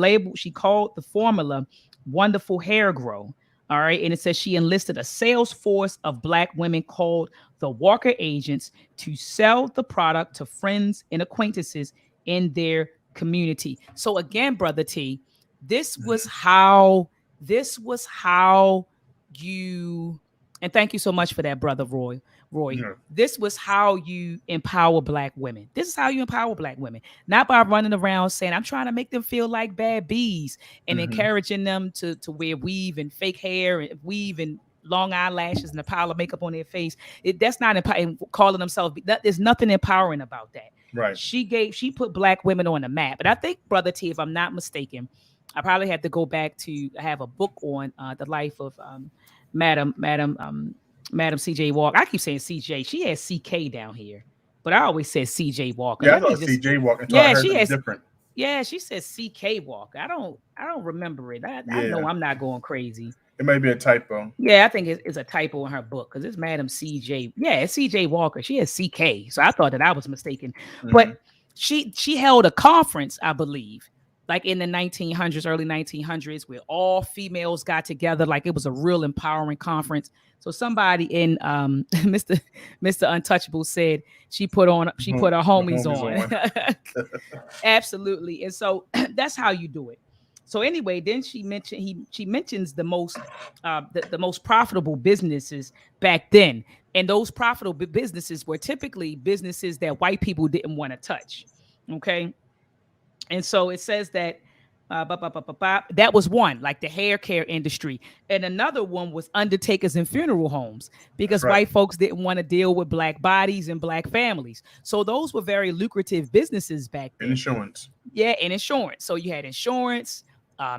called the formula Wonderful Hair Grow. All right. And it says she enlisted a sales force of black women called the Walker Agents to sell the product to friends and acquaintances in their community. So again, brother T, this was how this was how you and thank you so much for that, brother Roy. Yeah. This was how you empower black women. This is how you empower black women, not by running around saying, I'm trying to make them feel like bad bees and Mm-hmm. encouraging them to wear weave and fake hair and weave and long eyelashes and a pile of makeup on their face. That's not empowering, calling themselves. There's nothing empowering about that. Right. She put black women on the map. But I think, brother T, if I'm not mistaken, I probably have to go back to have a book on the life of Madam Madam Madam C.J. Walker. I keep saying C.J. She has C.K. down here, but I always said C.J. Walker. Yeah, I Let me thought just CJ walked until I yeah, heard she something has different. yeah, she says C.K. Walker. I don't remember it. I Yeah, know I'm not going crazy. it may be a typo. Yeah, I think it's a typo in her book because it's Madam C.J. Yeah, it's C.J. Walker. She has C.K. So I thought that I was mistaken. But Mm-hmm. she held a conference, I believe, like in the 1900s, early 1900s, where all females got together. Like it was a real empowering conference. So somebody in Mr. Untouchable said she put her The homies homies on. on. Absolutely. And so that's how you do it. So anyway, then she mentions the most profitable businesses back then. And those profitable businesses were typically businesses that white people didn't want to touch. Okay. And so it says that that was one, like the hair care industry. And another one was undertakers and funeral homes That's because right. white folks didn't want to deal with black bodies and black families. So those were very lucrative businesses back then. Insurance. Yeah, and insurance. So you had insurance,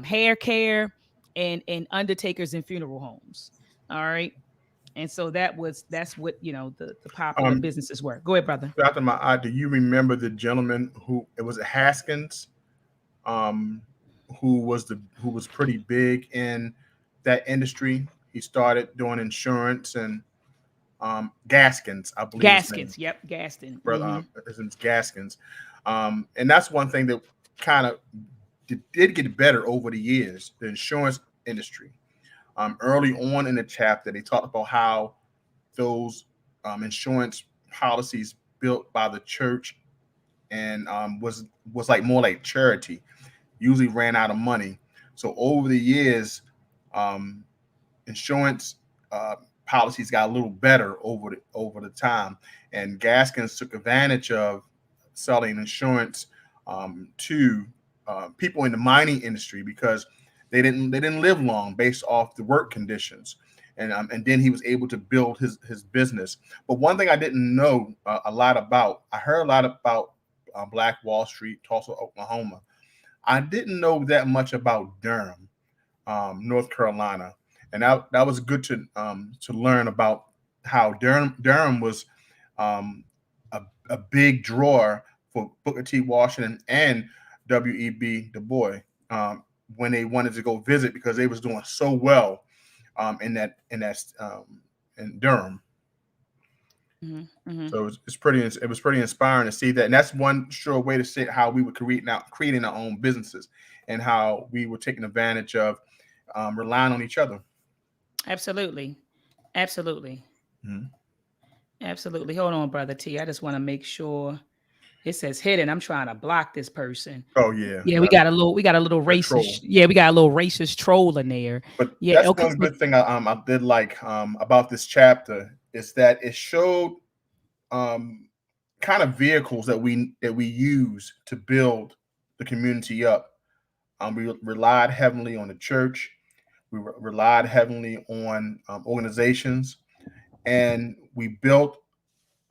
hair care, and undertakers and funeral homes. All right. And so that's what the popular Um, businesses were. Go ahead, brother. Dr. Ma'at, do you remember the gentleman who it was Haskins, um, who was pretty big in that industry? He started doing insurance and Gaskins, I believe his name. Gaskins. Yep, Gaston. Brother, his name's Gaskins, and that's one thing that kind of did get better over the years. The insurance industry. Early on in the chapter, they talked about how those insurance policies built by the church and was like more like charity. Usually ran out of money, so over the years, um, insurance uh, policies got a little better over the time, and Gaskins took advantage of selling insurance to people in the mining industry because they didn't live long based off the work conditions. And then he was able to build his business. But one thing I didn't know a lot about, I heard a lot about Black Wall Street, Tulsa, Oklahoma. I didn't know that much about Durham, North Carolina, and that was good to learn about how Durham was um, a, a big drawer for Booker T. Washington and W.E.B. Du Bois when they wanted to go visit because they was doing so well in Durham. Mm-hmm. So it was pretty inspiring to see that, and that's one sure way to see how we were creating our own businesses, and how we were taking advantage of relying on each other. Absolutely. Absolutely. Mhm. Absolutely. Hold on, brother T. I just want to make sure it says hidden. I'm trying to block this person. Oh yeah, Yeah, we got a little that troll. racist. Yeah, we got a little racist troll in there. But Yeah, that's okay, one but good thing I did like about this chapter is that it showed um, kind of vehicles that we use to build the community up. We relied heavily on the church. We relied heavily on organizations, and we built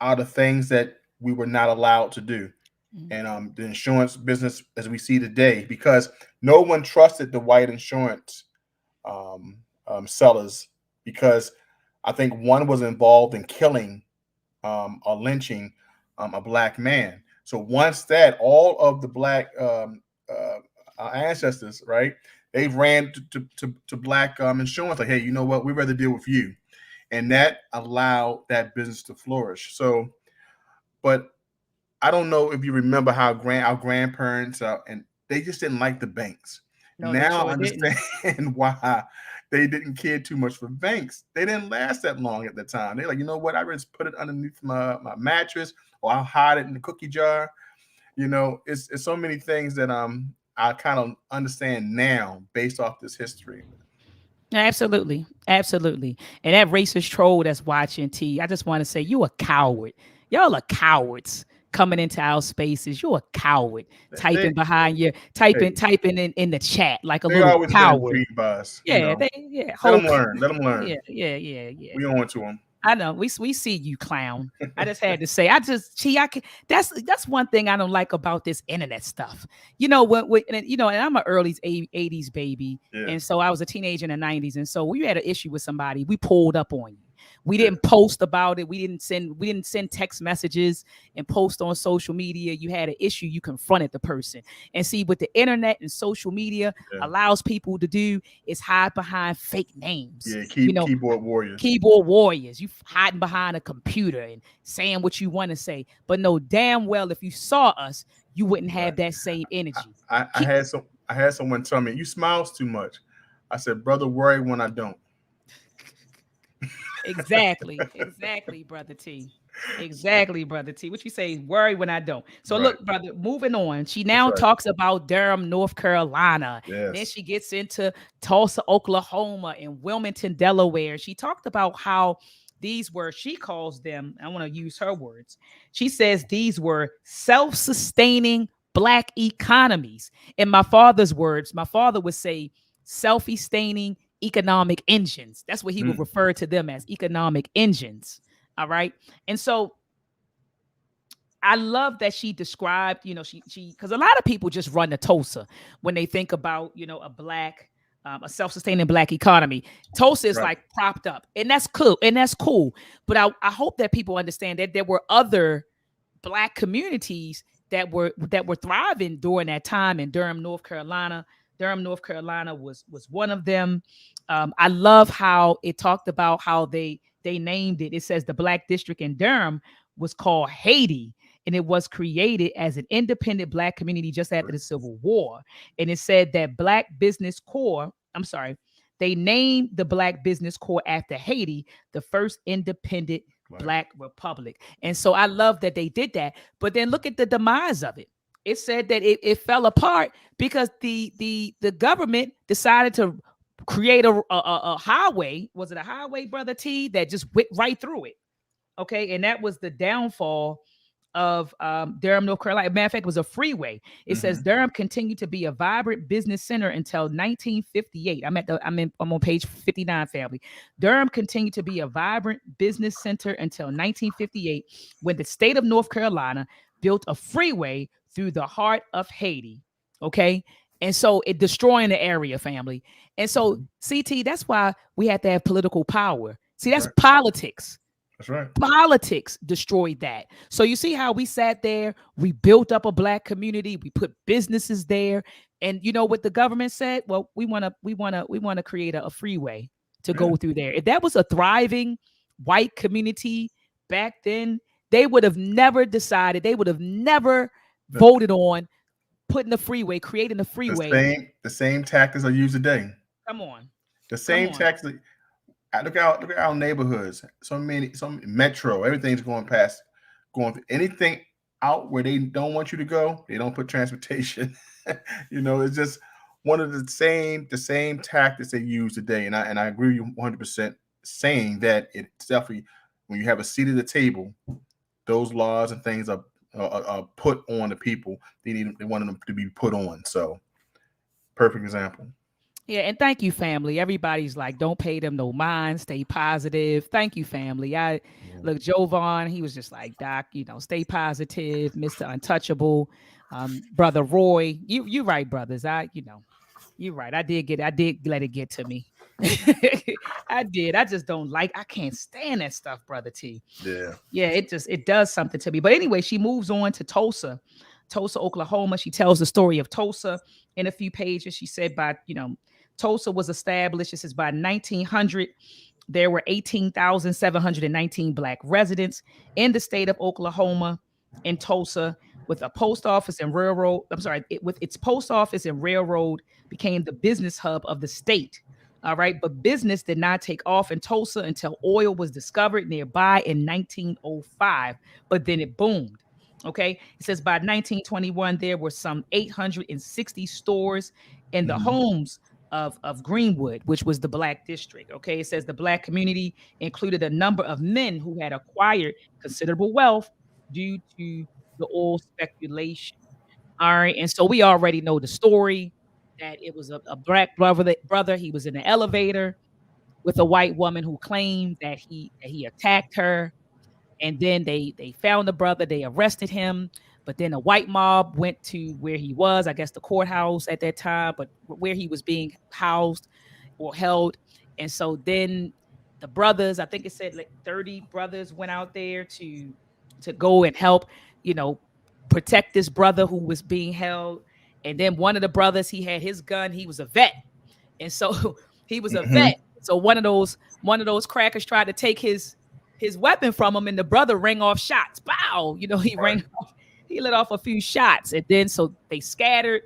out of things that we were not allowed to do. mm, And the insurance business, as we see today, because no one trusted the white insurance um, sellers, because I think one was involved in killing or lynching a black man. So once that, all of the black our ancestors, right, they ran to black insurance, like, hey, you know what, we'd rather deal with you, and that allowed that business to flourish. So, but I don't know if you remember how our grandparents and they just didn't like the banks. no, they Now I sure didn't. understand why they didn't care too much for banks. They didn't last that long at the time. They're like, you know what? I just put it underneath my mattress, or I'll hide it in the cookie jar. It's so many things that I kind of understand now based off this history. Absolutely. Absolutely. And that racist troll that's watching T, I just want to say you a coward. Y'all are cowards coming into our spaces. You're a coward. They Typing behind your hey, typing in the chat like a they little always been coward. intrigued by us. Yeah, they yeah, Let whole them learn. Let them learn. yeah, yeah, yeah, yeah. We on to them. I know. We see you, clown. I just had to say. I just gee, I can. That's one thing I don't like about this internet stuff. You know what? And I'm an early '80s baby, Yeah, and so I was a teenager in the '90s, and so when you had an issue with somebody, we pulled up on you. We yeah, didn't post about it. We didn't send text messages and post on social media. You had an issue, you confronted the person. And see, what the internet and social media yeah. allows people to do is hide behind fake names. Yeah, You know, keyboard warriors. keyboard warriors. You hiding behind a computer and saying what you want to say, but know damn well if you saw us, you wouldn't Right. have that same energy. I had someone tell me you smiles too much. I said, brother, worry when I don't. Exactly, exactly, brother T. Exactly, brother T. What you say? Worry when I don't. So Right. look, brother. Moving on. She That's now right. talks about Durham, North Carolina. Then Yes. she gets into Tulsa, Oklahoma, and Wilmington, Delaware. She talked about how these were. She calls them. I want to use her words. She says these were self-sustaining black economies. In my father's words, my father would say self-sustaining economic engines. That's what he would Mm, refer to them as, economic engines. All right. And so I love that she described, she because a lot of people just run to Tulsa when they think about, a self-sustaining black economy. Tulsa is right. like propped up, and that's cool, But I hope that people understand that there were other black communities that were thriving during that time in Durham, North Carolina. Durham, North Carolina was one of them. I love how it talked about how they named it. It says the Black District in Durham was called Haiti, and it was created as an independent black community just after Right. the Civil War. And it said that Black Business Corps. I'm sorry. They named the Black Business Corps after Haiti, the first independent Right. black republic. And so I love that they did that. But then look at the demise of it. It said that it fell apart because the government decided to create a highway. Was it a highway, brother T, that just went right through it? Okay, and that was the downfall of Durham, North Carolina. Matter of fact, it was a freeway. It says Hmm. Durham continued to be a vibrant business center until 1958. I'm on page 59, family. Durham continued to be a vibrant business center until 1958, when the state of North Carolina built a freeway through the heart of Haiti. Okay. And so it destroying the area, family. And so Mhm. CT, that's why we have to have political power. See, That's that's right. politics. That's right. Politics destroyed that. So you see how we sat there, we built up a black community, we put businesses there, and you know what the government said? Well, we want to create a freeway to Yeah. go through there. If that was a thriving white community back then, they would have never decided, they would have never The, voted on putting the freeway, creating the the freeway. same tactics are used today. Come on. The Come same on. tactics. Look at our neighborhoods. Some metro. Everything's going past, going through anything out where they don't want you to go. They don't put transportation. It's just one of the same tactics they use today. And I agree with you 100% saying that it's definitely when you have a seat at the table, those laws and things are put on the people. They want them to be put on. So perfect example. Yeah, and thank you, family. Everybody's like, don't pay them no mind, stay positive. Thank you, family. I Yeah. look, Jovan, he was just like, Doc, stay positive, Mr. Untouchable. Brother Roy, you right, brothers. You're right. I did let it get to me. I did. I just don't like, I can't stand that stuff, brother T. Yeah. Yeah, it does something to me. But anyway, she moves on to Tulsa, Oklahoma. She tells the story of Tulsa in a few pages. She said Tulsa was established. It says by 1900, there were 18,719 black residents in the state of Oklahoma in Tulsa with a post office and railroad. I'm sorry, with its post office and railroad became the business hub of the state. All right. But business did not take off in Tulsa until oil was discovered nearby in 1905. But then it boomed. Okay. It says by 1921, there were some 860 stores in the Mhm. homes of Greenwood, which was the black district. Okay. It says the black community included a number of men who had acquired considerable wealth due to the oil speculation. All right. And so we already know the story that it was a black brother. He was in the elevator with a white woman who claimed that he attacked her. And then they found the brother, they arrested him. But then a white mob went to where he was, I guess the courthouse at that time, but where he was being housed or held. And so then the brothers, I think it said like 30 brothers went out there to go and help, you know, protect this brother who was being held. And then one of the brothers, he had his gun, he was a vet. And so he was a Mhm. vet. So one of those crackers tried to take his weapon from him, and the brother rang off shots. Bow, he Right. rang off, he let off a few shots, and then so they scattered,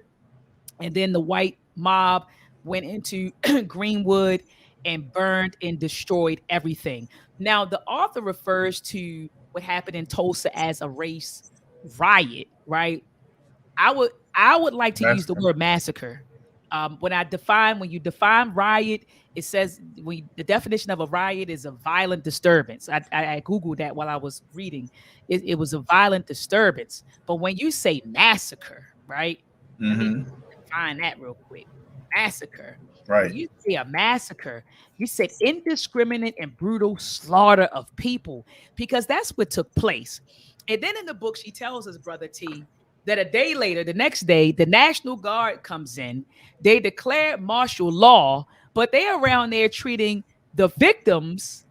and then the white mob went into Greenwood and burned and destroyed everything. Now, the author refers to what happened in Tulsa as a race riot, right? I would like to use the Massacre. word massacre. When you define riot, it says the definition of a riot is a violent disturbance. I googled that while I was reading. It was a violent disturbance. But when you say massacre, right? Let me Hmm. define that real quick. Massacre. When Right. you say a massacre, you said indiscriminate and brutal slaughter of people, because that's what took place. And then in the book, she tells us, Brother T, that a day later, the next day, the National Guard comes in. They declare martial law, but they're around there treating the victims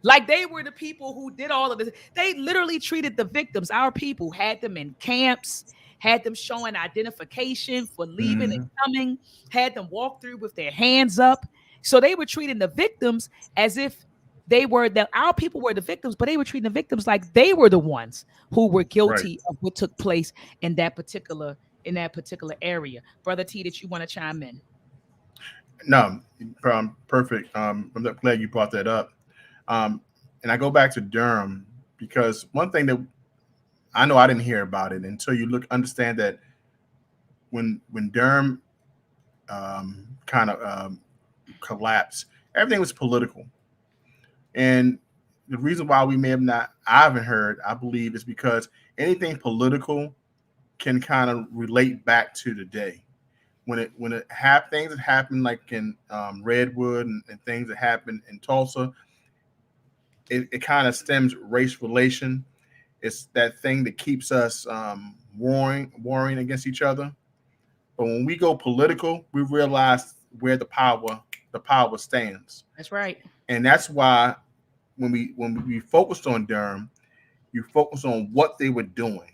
like they were the people who did all of this. They literally treated the victims, our people, had them in camps, had them showing identification for leaving and Hmm. coming, had them walk through with their hands up. So they were treating the victims as if our people were the victims, but they were treating the victims like they were the ones who were Right. guilty of what took place in that particular area. Brother T, that you want to chime in? No, perfect. I'm glad you brought that up. Um, and I go back to Durham because one thing that I know I didn't hear about it until you understand that when Durham kind of collapsed, everything was political. And the reason why we may have not, I haven't heard, I believe, is because anything political can kind of relate back to the day when it have things that happen like in Redwood and things that happen in Tulsa. It kind of stems race relation. It's that thing that keeps us warring against each other. But when we go political, we realize where the power stands. That's right. And that's why when we focused on Durham, you focus on what they were doing,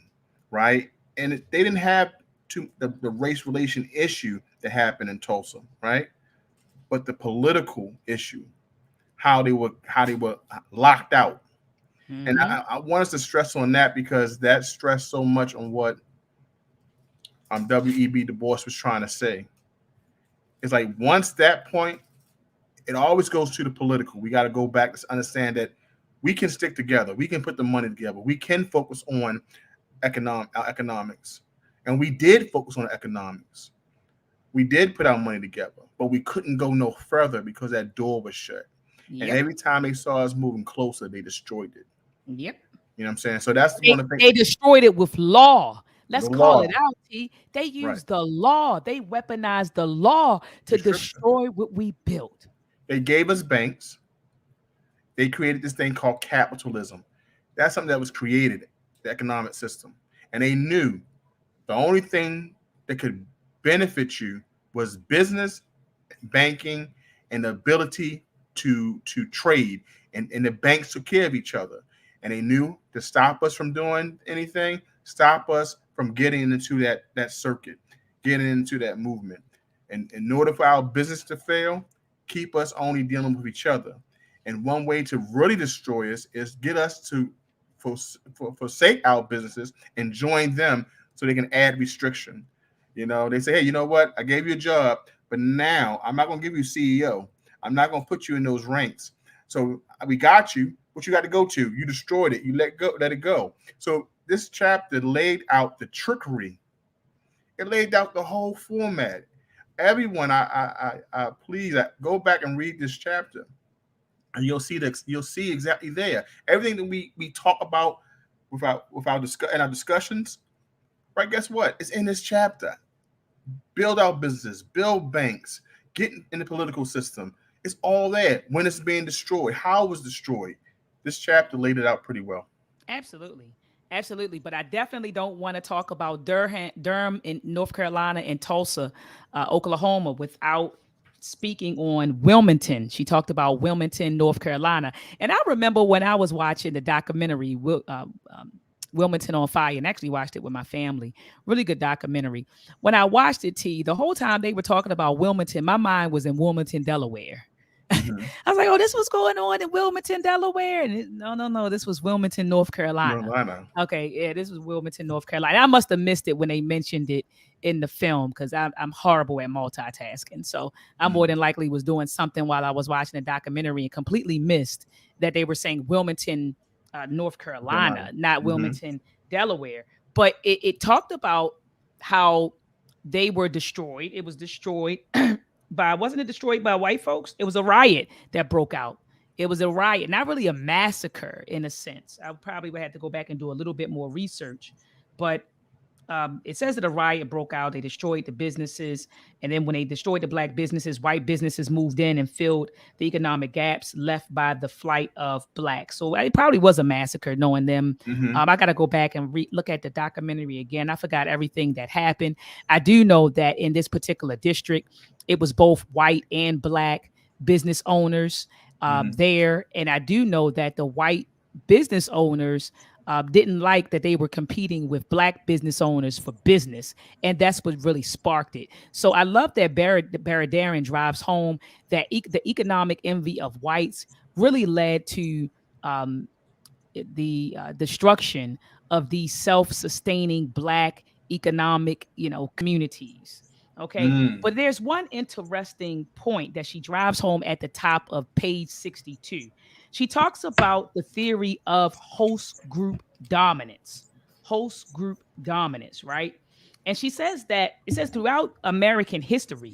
right? And they didn't have the race relation issue that happened in Tulsa, right? But the political issue, how they were locked out. And Mm-hmm. I want us to stress on that because that stressed so much on what W.E.B. Du Bois was trying to say. It's like once that point, it always goes to the political. We got to go back to understand that we can stick together. We can put the money together. We can focus on economics, and we did focus on economics. We did put our money together, but we couldn't go no further because that door was shut. And Yep. every time they saw us moving closer, they destroyed it. Yep. You know what I'm saying? So that's They one of the things. they destroyed it with law. The Let's call it law, out, T. They right? used the law. They weaponized the law to Restriction. destroy what we built. They gave us banks. They created this thing called capitalism. That's something that was created, the economic system. And they knew the only thing that could benefit you was business, banking, and the ability to trade. And the banks took care of each other. And they knew to stop us from doing anything, stop us from getting into that circuit, getting into that movement. And in order for our business to fail, keep us only dealing with each other. And one way to really destroy us is get us to forsake our businesses and join them so they can add restriction. They say, hey, you know what? I gave you a job, but now I'm not going to give you CEO. I'm not going to put you in those ranks. So we got you, but you got to go to. You destroyed it. You let it go. So this chapter laid out the trickery. It laid out the whole format. Everyone, I please go back and read this chapter, and you'll see exactly there everything that we talk about in our discussions. Right? Guess what? It's in this chapter. Build our businesses, build banks, get in the political system. It's all there. When it's being destroyed, how it was destroyed. This chapter laid it out pretty well. Absolutely. Absolutely. But I definitely don't want to talk about Durham in North Carolina and Tulsa, Oklahoma, without speaking on Wilmington. She talked about Wilmington, North Carolina. And I remember when I was watching the documentary, Wilmington on Fire, and actually watched it with my family. Really good documentary. When I watched it, the whole time they were talking about Wilmington, my mind was in Wilmington, Delaware. Mm-hmm. I was like, oh, this was going on in Wilmington, Delaware. And no, no, no, this was Wilmington, North Carolina. Carolina. Okay, yeah, this was Wilmington, North Carolina. I must have missed it when they mentioned it in the film because I'm horrible at multitasking. So I more Mm-hmm. than likely was doing something while I was watching the documentary and completely missed that they were saying Wilmington, North Carolina. Carolina, not Mm-hmm. Wilmington, Delaware. But it talked about how they were destroyed. It was destroyed wasn't it destroyed by white folks? It was a riot that broke out. It was a riot, not really a massacre in a sense. I probably would have to go back and do a little bit more research, but it says that a riot broke out. They destroyed the businesses. And then when they destroyed the black businesses, white businesses moved in and filled the economic gaps left by the flight of blacks. So it probably was a massacre knowing them. Mm-hmm. I got to go back and look at the documentary again. I forgot everything that happened. I do know that in this particular district, it was both white and black business owners Mm-hmm. there. And I do know that the white business owners didn't like that they were competing with black business owners for business. And that's what really sparked it. So I love that Baradaran drives home that the economic envy of whites really led to um, the destruction of these self-sustaining black economic, communities. Okay. Mm. But there's one interesting point that she drives home at the top of page 62. She talks about the theory of host group dominance. Host group dominance, right? And she says that it says throughout American history,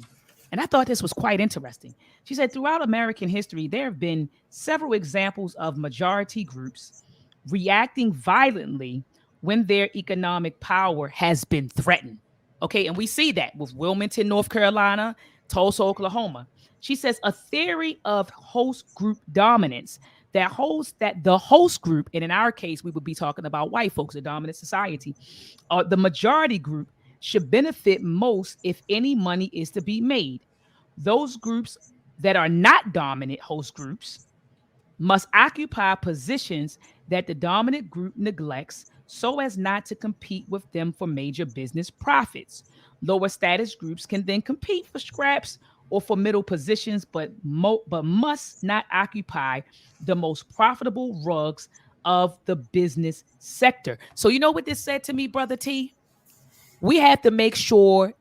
and I thought this was quite interesting. She said throughout American history, there have been several examples of majority groups reacting violently when their economic power has been threatened. Okay, and we see that with Wilmington, North Carolina, Tulsa, Oklahoma. She says a theory of host group dominance that holds that the host group, and in our case, we would be talking about white folks, the dominant society, or the majority group, should benefit most if any money is to be made. Those groups that are not dominant host groups must occupy positions that the dominant group neglects so as not to compete with them for major business profits. Lower status groups can then compete for scraps or for middle positions, but must not occupy the most profitable rugs of the business sector. So you know what this said to me, brother T? We have to make sure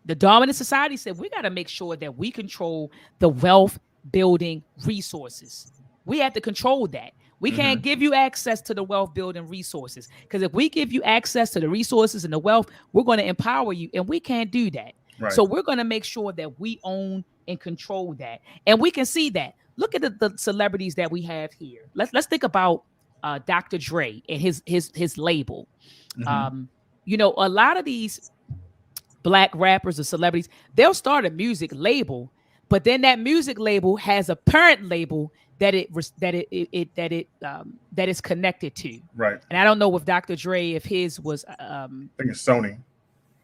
the dominant society said we got to make sure that we control the wealth building resources. We have to control that. We Mm-hmm. can't give you access to the wealth building resources because if we give you access to the resources and the wealth, we're going to empower you, and we can't do that. Right. So we're going to make sure that we own and control that, and we can see that. Look at the celebrities that we have here. Let's think about Dr. Dre and his label. Mm-hmm. Um, a lot of these black rappers or celebrities, they'll start a music label, but then that music label has a parent label that that is connected to. Right. And I don't know if Dr. Dre, if his was I think it's Sony,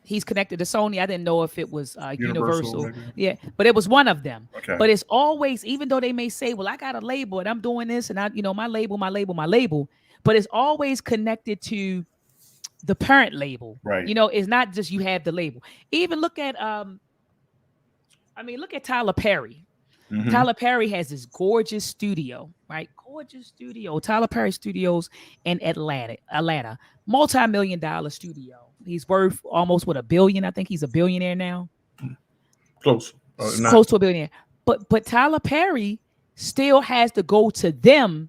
he's connected to Sony. I didn't know if it was Universal, Universal. maybe. Yeah, but it was one of them. Okay. But it's always, even though they may say, "Well, I got a label and I'm doing this, and my label, my label, my label," but it's always connected to the parent label. Right. It's not just you have the label. Even look at Tyler Perry. Mm-hmm. Tyler Perry has this gorgeous studio, right? Gorgeous studio. Tyler Perry Studios in Atlanta, multi-million dollar studio. He's worth almost what, $1 billion. I think he's a billionaire now. Close. Not. Close to a billionaire. But Tyler Perry still has to go to them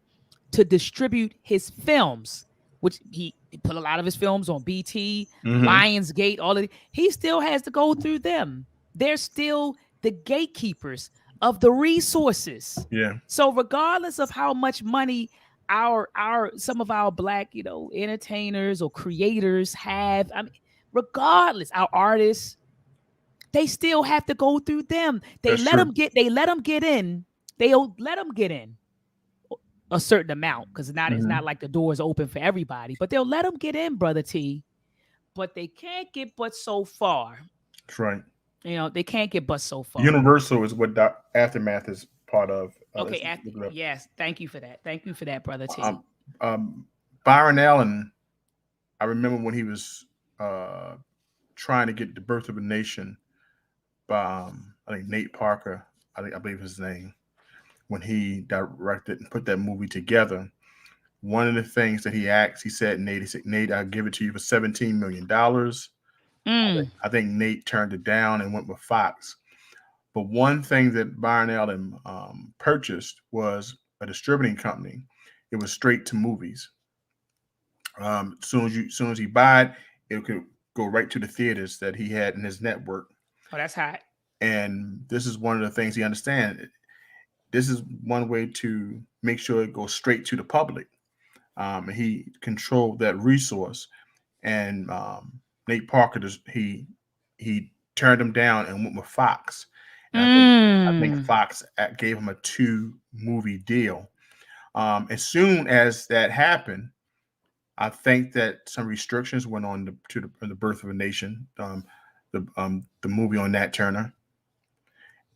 to distribute his films, which he put a lot of his films on BT, Mm-hmm. Lionsgate, all of it. He still has to go through them. They're still the gatekeepers of the resources. Yeah. So regardless of how much money our some of our black, entertainers or creators have, I mean, regardless, our artists, they still have to go through them. That's true. They let them get in. They'll let them get in a certain amount because it's Mm-hmm. not like the doors open for everybody, but they'll let them get in, brother T. But they can't get but so far. That's right. They can't get but so far. Universal is what Aftermath is part of. Okay, yes, thank you for that. Thank you for that, brother T. Um, Byron Allen, I remember when he was trying to get The Birth of a Nation by I think Nate Parker, I believe his name, when he directed and put that movie together. One of the things that he said, Nate, I'll give it to you for $17 million. I think Nate turned it down and went with Fox. But one thing that Byron Allen purchased was a distributing company. It was straight to movies. Soon as you buy it, it could go right to the theaters that he had in his network. Oh, that's hot. And this is one of the things he understands. This is one way to make sure it goes straight to the public. He controlled that resource, and Nate Parker he turned him down and went with Fox. And I think Fox gave him a 2-movie deal. As soon as that happened, I think that some restrictions went on to the Birth of a Nation, the movie on Nat Turner,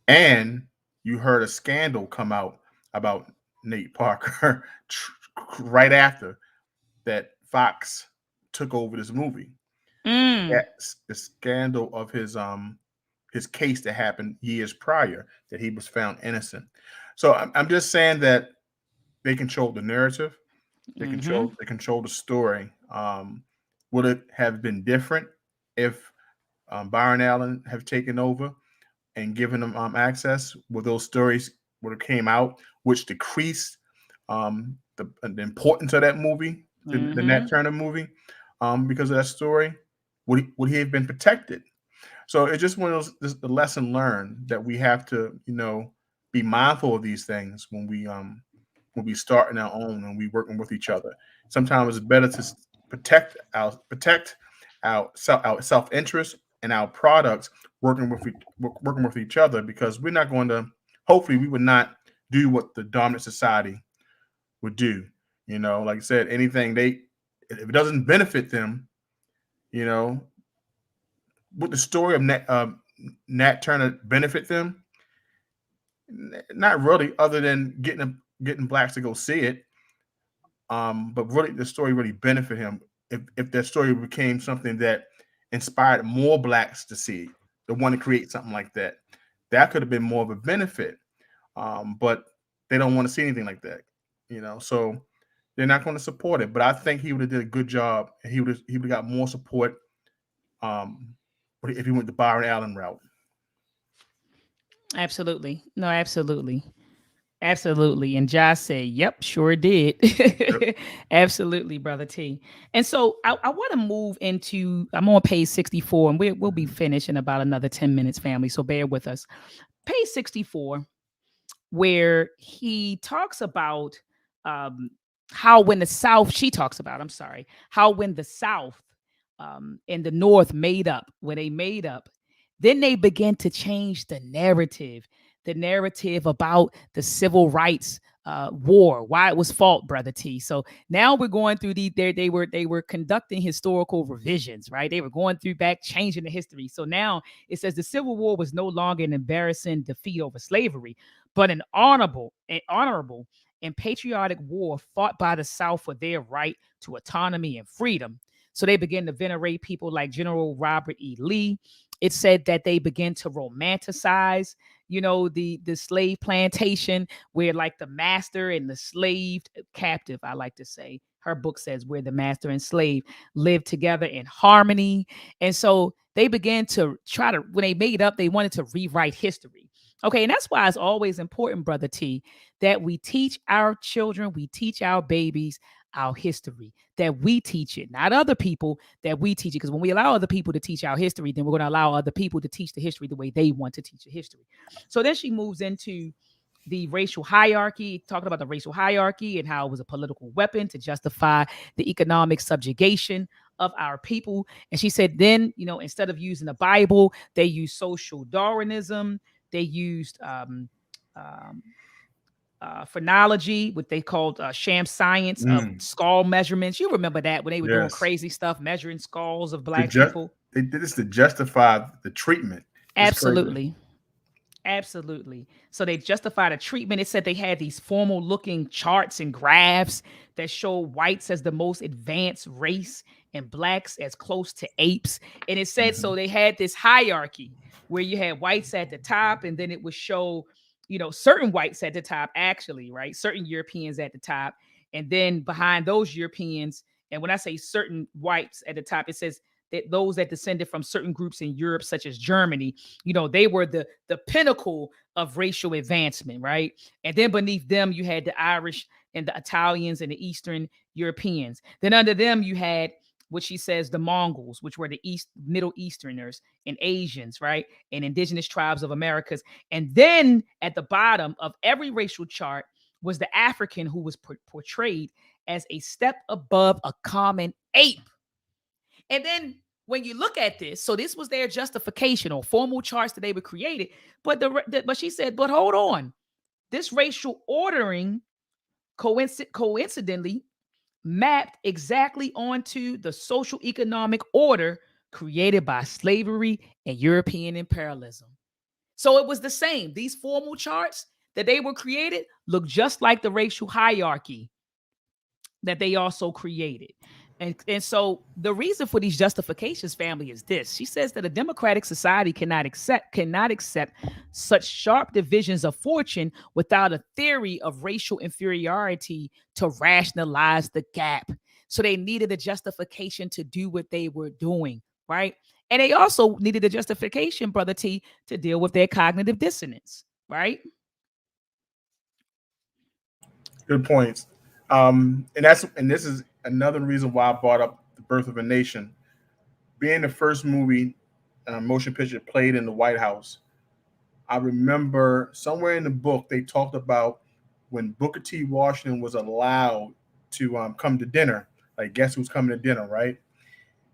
and you heard a scandal come out about Nate Parker right after that Fox took over this movie. That's the scandal of his case that happened years prior that he was found innocent. So I'm just saying that they control the narrative, they control the story. Would it have been different if Byron Allen have taken over and given them access? Would those stories would have came out, which decreased the importance of that movie, the Nat Turner movie, because of that story? Would he have been protected? So it's just one of those the lesson learned that we have to be mindful of these things when we starting our own and we working with each other. Sometimes it's better to protect our self interest and our products working with each other, because we're not going to, hopefully we would not do what the dominant society would do. Like I said, anything if it doesn't benefit them, would the story of Nat Turner benefit them? Not really, other than getting blacks to go see it. But really, the story really benefited him if that story became something that inspired more blacks to see, to want to create something like that. That could have been more of a benefit. But they don't want to see anything like that, So they're not going to support it. But I think he would have did a good job, and he would have got more support um, if he went the Byron Allen route. Absolutely. No, absolutely. Absolutely. And Josh said, yep, sure did. Yep. Absolutely, Brother T. And so I want to move into, I'm on page 64, and we'll be Mhm. finished in about another 10 minutes, family. So bear with us. Page 64, where he talks about um, how when the South, she talks about, I'm sorry, how when the South and the North made up, when they made up, then they began to change the narrative about the civil rights war, why it was fought, Brother T. So now we're going through they were conducting historical revisions, right? They were going through back, changing the history. So now it says the Civil War was no longer an embarrassing defeat over slavery, but an honorable and patriotic war fought by the South for their right to autonomy and freedom. So they began to venerate people like General Robert E. Lee. It said that they began to romanticize, the slave plantation, where like the master and the slaved captive, I like to say. Her book says where the master and slave lived together in harmony. And so they began to try to, when they made up, they wanted to rewrite history. Okay, and that's why it's always important, Brother T, that we teach our children, we teach our babies our history, that we teach it, not other people, that we teach it. Because when we allow other people to teach our history, then we're going to allow other people to teach the history the way they want to teach the history. So then she moves into the racial hierarchy, talking about the racial hierarchy and how it was a political weapon to justify the economic subjugation of our people. And she said, then, instead of using the Bible, they used social Darwinism. They used um, phrenology, what they called sham science of Mm, skull measurements. You remember that when they were doing yes. crazy stuff, measuring skulls of To black just people? They did this to justify the treatment. It's crazy. Absolutely. Absolutely. So they justified a treatment. It said they had these formal looking charts and graphs that show whites as the most advanced race and blacks as close to apes. And it said Mhm. so they had this hierarchy where you had whites at the top, and then it would show, certain whites at the top, actually, right? Certain Europeans at the top. And then behind those Europeans, and when I say certain whites at the top, it says that those that descended from certain groups in Europe, such as Germany, they were the pinnacle of racial advancement, right? And then beneath them, you had the Irish and the Italians and the Eastern Europeans. Then under them, you had what she says the Mongols, which were the Middle Easterners and Asians, right? And indigenous tribes of Americas. And then at the bottom of every racial chart was the African, who was portrayed as a step above a common ape. And then when you look at this, so this was their justification or formal charts that they were created. But she said, but hold on, this racial ordering coincidentally mapped exactly onto the social economic order created by slavery and European imperialism. So it was the same. These formal charts that they were created look just like the racial hierarchy that they also created. And so the reason for these justifications, family, is this. She says that a democratic society cannot accept such sharp divisions of fortune without a theory of racial inferiority to rationalize the gap. So they needed a justification to do what they were doing, right? And they also needed a justification, Brother T, to deal with their cognitive dissonance, right? Good points. And this is another reason why I brought up the Birth of a Nation, being the first movie motion picture played in the White House. I remember somewhere in the book they talked about when Booker T. Washington was allowed to come to dinner. Like, guess who's coming to dinner, right?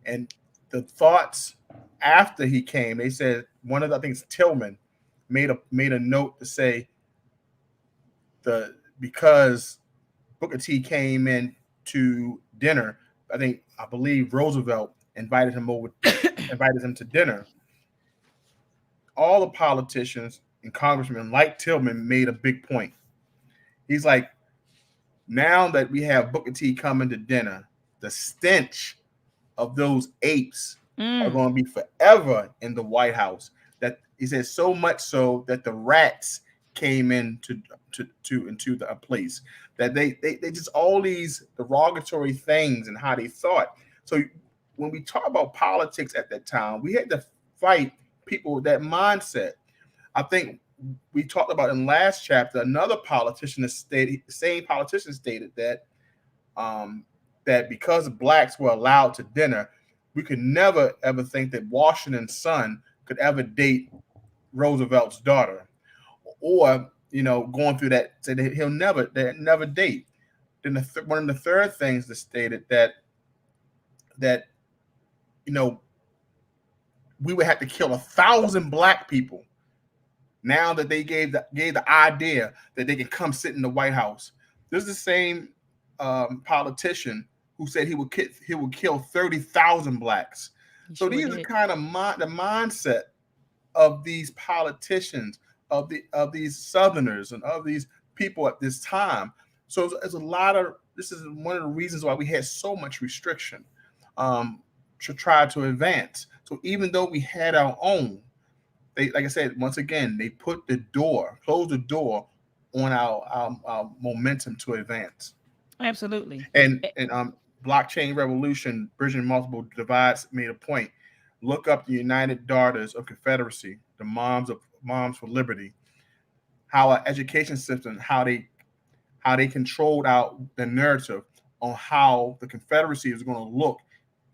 And the thoughts after he came, they said one of the, I think it's Tillman, made a note to say the because Booker T came in to dinner, I believe Roosevelt invited him over invited him to dinner, all the politicians and congressmen like Tillman made a big point. He's like, now that we have Booker T coming to dinner, the stench of those apes are Mm. going to be forever in the White House. That he said, so much so that the rats came into the place, that they just all these derogatory things and how they thought. So when we talk about politics at that time, we had to fight people with that mindset. I think we talked about in last chapter, another politician stated, the same politician stated um, that because blacks were allowed to dinner, we could never ever think that Washington's son could ever date Roosevelt's daughter, or going through that, say that never date. Then one of the third things that stated that you know we would have to kill 1,000 black people now that they gave the idea that they can come sit in the White House. This is the same politician who said he would kill 30,000 blacks. He So sure these are did. kind of the mindset of these politicians, of these Southerners, and of these people at this time. So it's a lot of, this is one of the reasons why we had so much restriction um, to try to advance. So even though we had our own, they, like I said, once again, they closed the door on our momentum to advance. Absolutely. And blockchain revolution, bridging multiple divides, made a point. Look up the United Daughters of Confederacy, the Moms for Liberty. How our education system, how they controlled out the narrative on how the Confederacy is going to look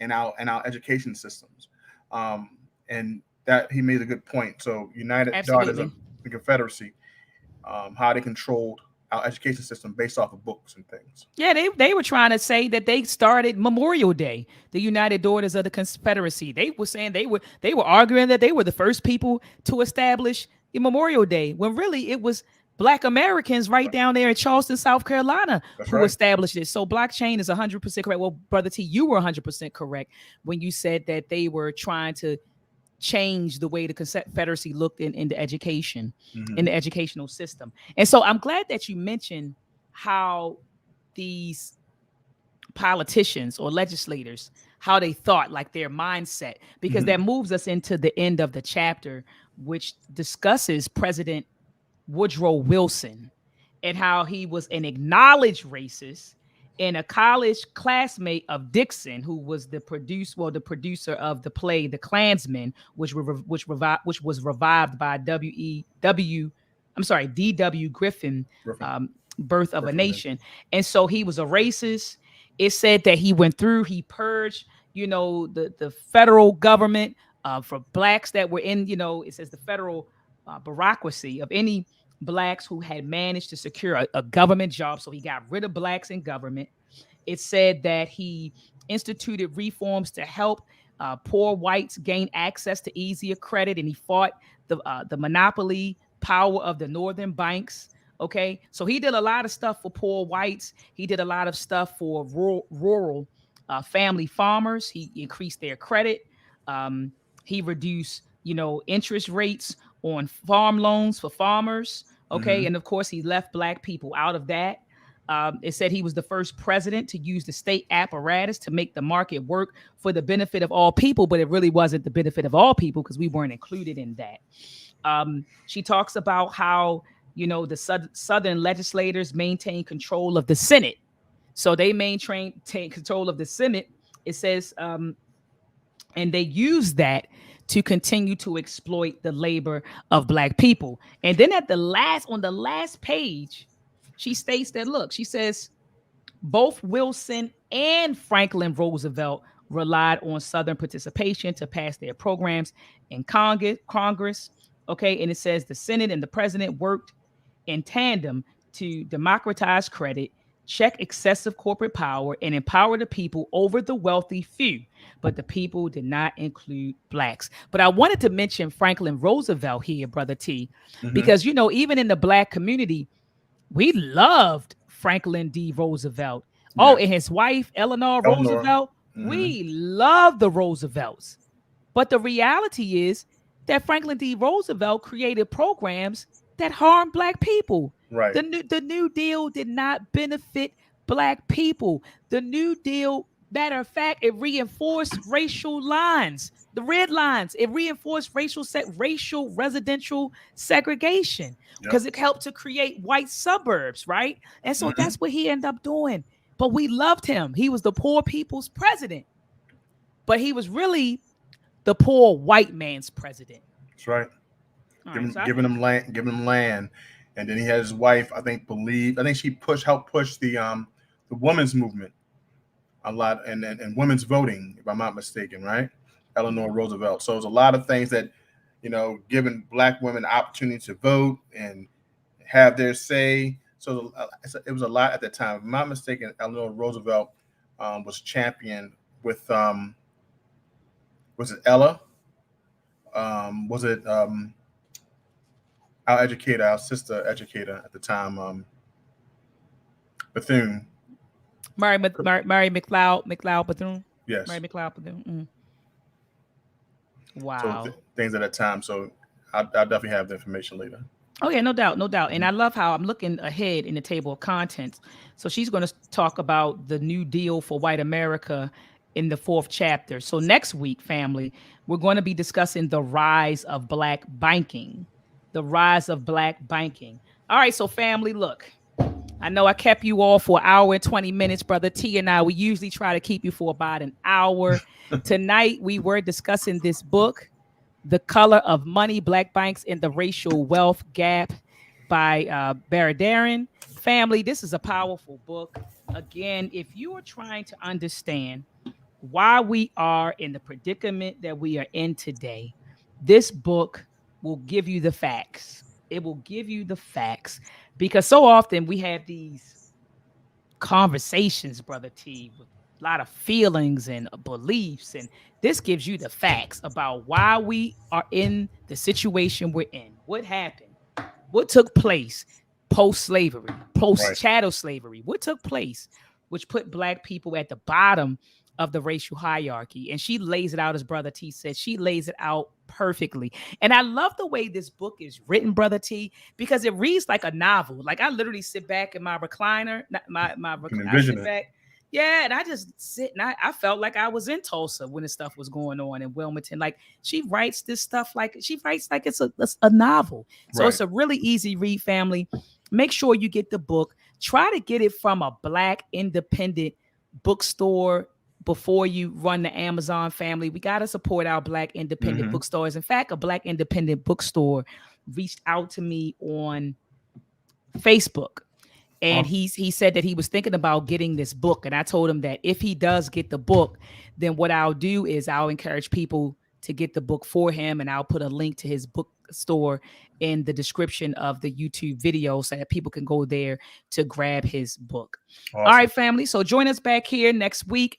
in our education systems. And that he made a good point. So United Daughters of Absolutely. the Confederacy, how they controlled our education system based off of books and things. Yeah, they were trying to say that they started Memorial Day, the United Daughters of the Confederacy. They were saying they were arguing that they were the first people to establish the Memorial Day, when really it was Black Americans right down there in Charleston, South Carolina, That's who right. established it. So blockchain is 100% correct. Well, Brother T, you were 100% correct when you said that they were trying to change the way the Confederacy looked in the education, in Mm-hmm. the educational system. And so I'm glad that you mentioned how these politicians or legislators, how they thought, like their mindset, because Mm-hmm. that moves us into the end of the chapter, which discusses President Woodrow Wilson and how he was an acknowledged racist and a college classmate of Dixon, who was the producer of the play The Klansman, which was revived by D.W. Griffin, Griffin. um, Birth of a Griffin Nation. Nation. And so he was a racist. It said that he purged, the federal government for blacks that were in, it says the federal bureaucracy of any blacks who had managed to secure a government job. So he got rid of blacks in government. It said that he instituted reforms to help poor whites gain access to easier credit, and he fought the monopoly power of the northern banks. Okay, so he did a lot of stuff for poor whites. He did a lot of stuff for rural family farmers. He increased their credit. Um, he reduced, interest rates on farm loans for farmers. Okay, Mm-hmm. and of course he left black people out of that. It said he was the first president to use the state apparatus to make the market work for the benefit of all people, but it really wasn't the benefit of all people because we weren't included in that. She talks about how, the Southern legislators maintain control of the Senate. So they maintain control of the Senate. It says, and they use that to continue to exploit the labor of black people. And then on the last page, she states that, look, she says both Wilson and Franklin Roosevelt relied on Southern participation to pass their programs in Congress. Okay. And it says the Senate and the president worked in tandem to democratize credit, check excessive corporate power, and empower the people over the wealthy few. But the people did not include blacks. But I wanted to mention Franklin Roosevelt here, Brother T, Mm-hmm. because, even in the black community, we loved Franklin D. Roosevelt. Oh, Yeah. and his wife, Eleanor Eleanor. Roosevelt. Mm-hmm. We love the Roosevelts. But the reality is that Franklin D. Roosevelt created programs that harm black people. Right. The New Deal did not benefit black people. The New Deal, matter of fact, it reinforced racial lines, the red lines. It reinforced racial residential segregation Yep. because it helped to create white suburbs, right? And so Hmm. that's what he ended up doing. But we loved him. He was the poor people's president, but he was really the poor white man's president. That's right. All right, so Giving him land, and then he had his wife. I think she helped push the women's movement a lot, and women's voting, if I'm not mistaken, right? Eleanor Roosevelt. So there's a lot of things that, giving black women the opportunity to vote and have their say. So it was a lot at the time. If I'm not mistaken, Eleanor Roosevelt was championed with was it Ella? Was it our educator, our sister educator at the time, Bethune? Mary McLeod Bethune. Yes. Mary McLeod Bethune. So Wow. things at that time. So I'll definitely have the information later. Oh yeah, no doubt, no doubt. And Mhm. I love how I'm looking ahead in the table of contents. So she's going to talk about the New Deal for white America in the fourth chapter. So next week, family, we're going to be discussing the rise of black banking. The rise of black banking. All right, so family, look. I know I kept you all for an hour and 20 minutes, Brother T and I. We usually try to keep you for about an hour. Tonight, we were discussing this book, The Color of Money, Black Banks and the Racial Wealth Gap by Baradaran. Family, this is a powerful book. Again, if you are trying to understand why we are in the predicament that we are in today, this book will give you the facts. It will give you the facts because so often we have these conversations, Brother T, with a lot of feelings and beliefs. And this gives you the facts about why we are in the situation we're in. What happened? What took place post slavery, post Right. chattel slavery? What took place, which put black people at the bottom of the racial hierarchy? And she lays it out, as Brother T said, she lays it out perfectly. And I love the way this book is written, Brother T, because it reads like a novel. Like I literally sit back in my recliner, You can I envision sit it. back. Yeah, and I just sit and I felt like I was in Tulsa when this stuff was going on in Wilmington. Like she writes this stuff like she writes like it's a novel. So Right. it's a really easy read, family. Make sure you get the book. Try to get it from a black independent bookstore before you run the Amazon, family. We got to support our black independent Hmm. bookstores. In fact, a black independent bookstore reached out to me on Facebook, and Awesome. he said that he was thinking about getting this book, and I told him that if he does get the book, then what I'll do is I'll encourage people to get the book for him, and I'll put a link to his bookstore in the description of the YouTube video so that people can go there to grab his book. All Awesome. right, family, so join us back here next week.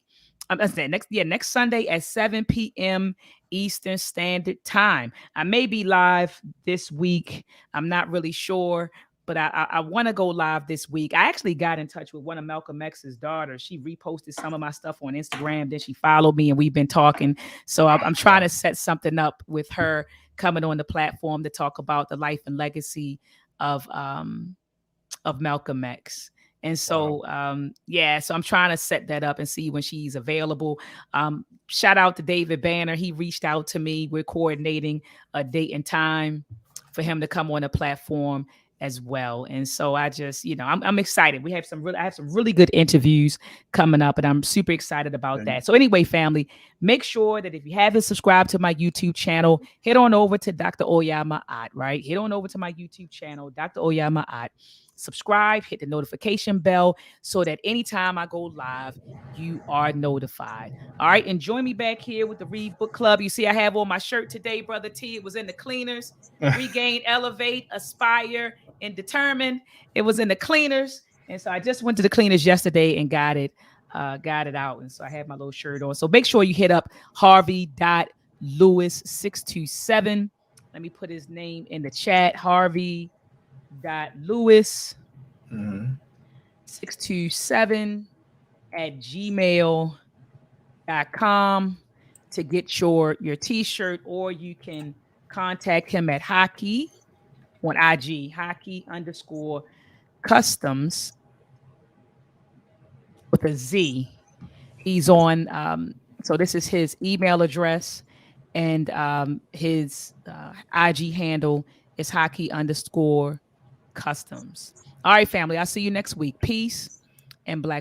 I said next Sunday at 7 p.m. Eastern Standard Time. I may be live this week. I'm not really sure, but I want to go live this week. I actually got in touch with one of Malcolm X's daughters. She reposted some of my stuff on Instagram. Then she followed me and we've been talking. So I'm trying Wow. to set something up with her coming on the platform to talk about the life and legacy of Malcolm X. And Wow. so, yeah, so I'm trying to set that up and see when she's available. Shout out to David Banner. He reached out to me. We're coordinating a date and time for him to come on the platform as well. And so I just, I'm excited. I have some really good interviews coming up, and I'm super excited about And that. So anyway, family, make sure that if you haven't subscribed to my YouTube channel, head on over to Dr. Oyama Ott, right? Head on over to my YouTube channel, Dr. Oyama Ott. Subscribe, hit the notification bell so that anytime I go live, you are notified. All right, and join me back here with the R.E.A.D Book Club. You see, I have on my shirt today, Brother T. It was in the cleaners. Regain, elevate, aspire, and determine. It was in the cleaners. And so I just went to the cleaners yesterday and got it out. And so I had my little shirt on. So make sure you hit up Harvey.Lewis627. Let me put his name in the chat. Harvey.Lewis Mhm. 627 at gmail.com. to get your t-shirt, or you can contact him at hockey on IG, hockey underscore customs with a Z. He's on, so this is his email address, and his IG handle is hockey underscore customs. All right, family, I'll see you next week. Peace and Black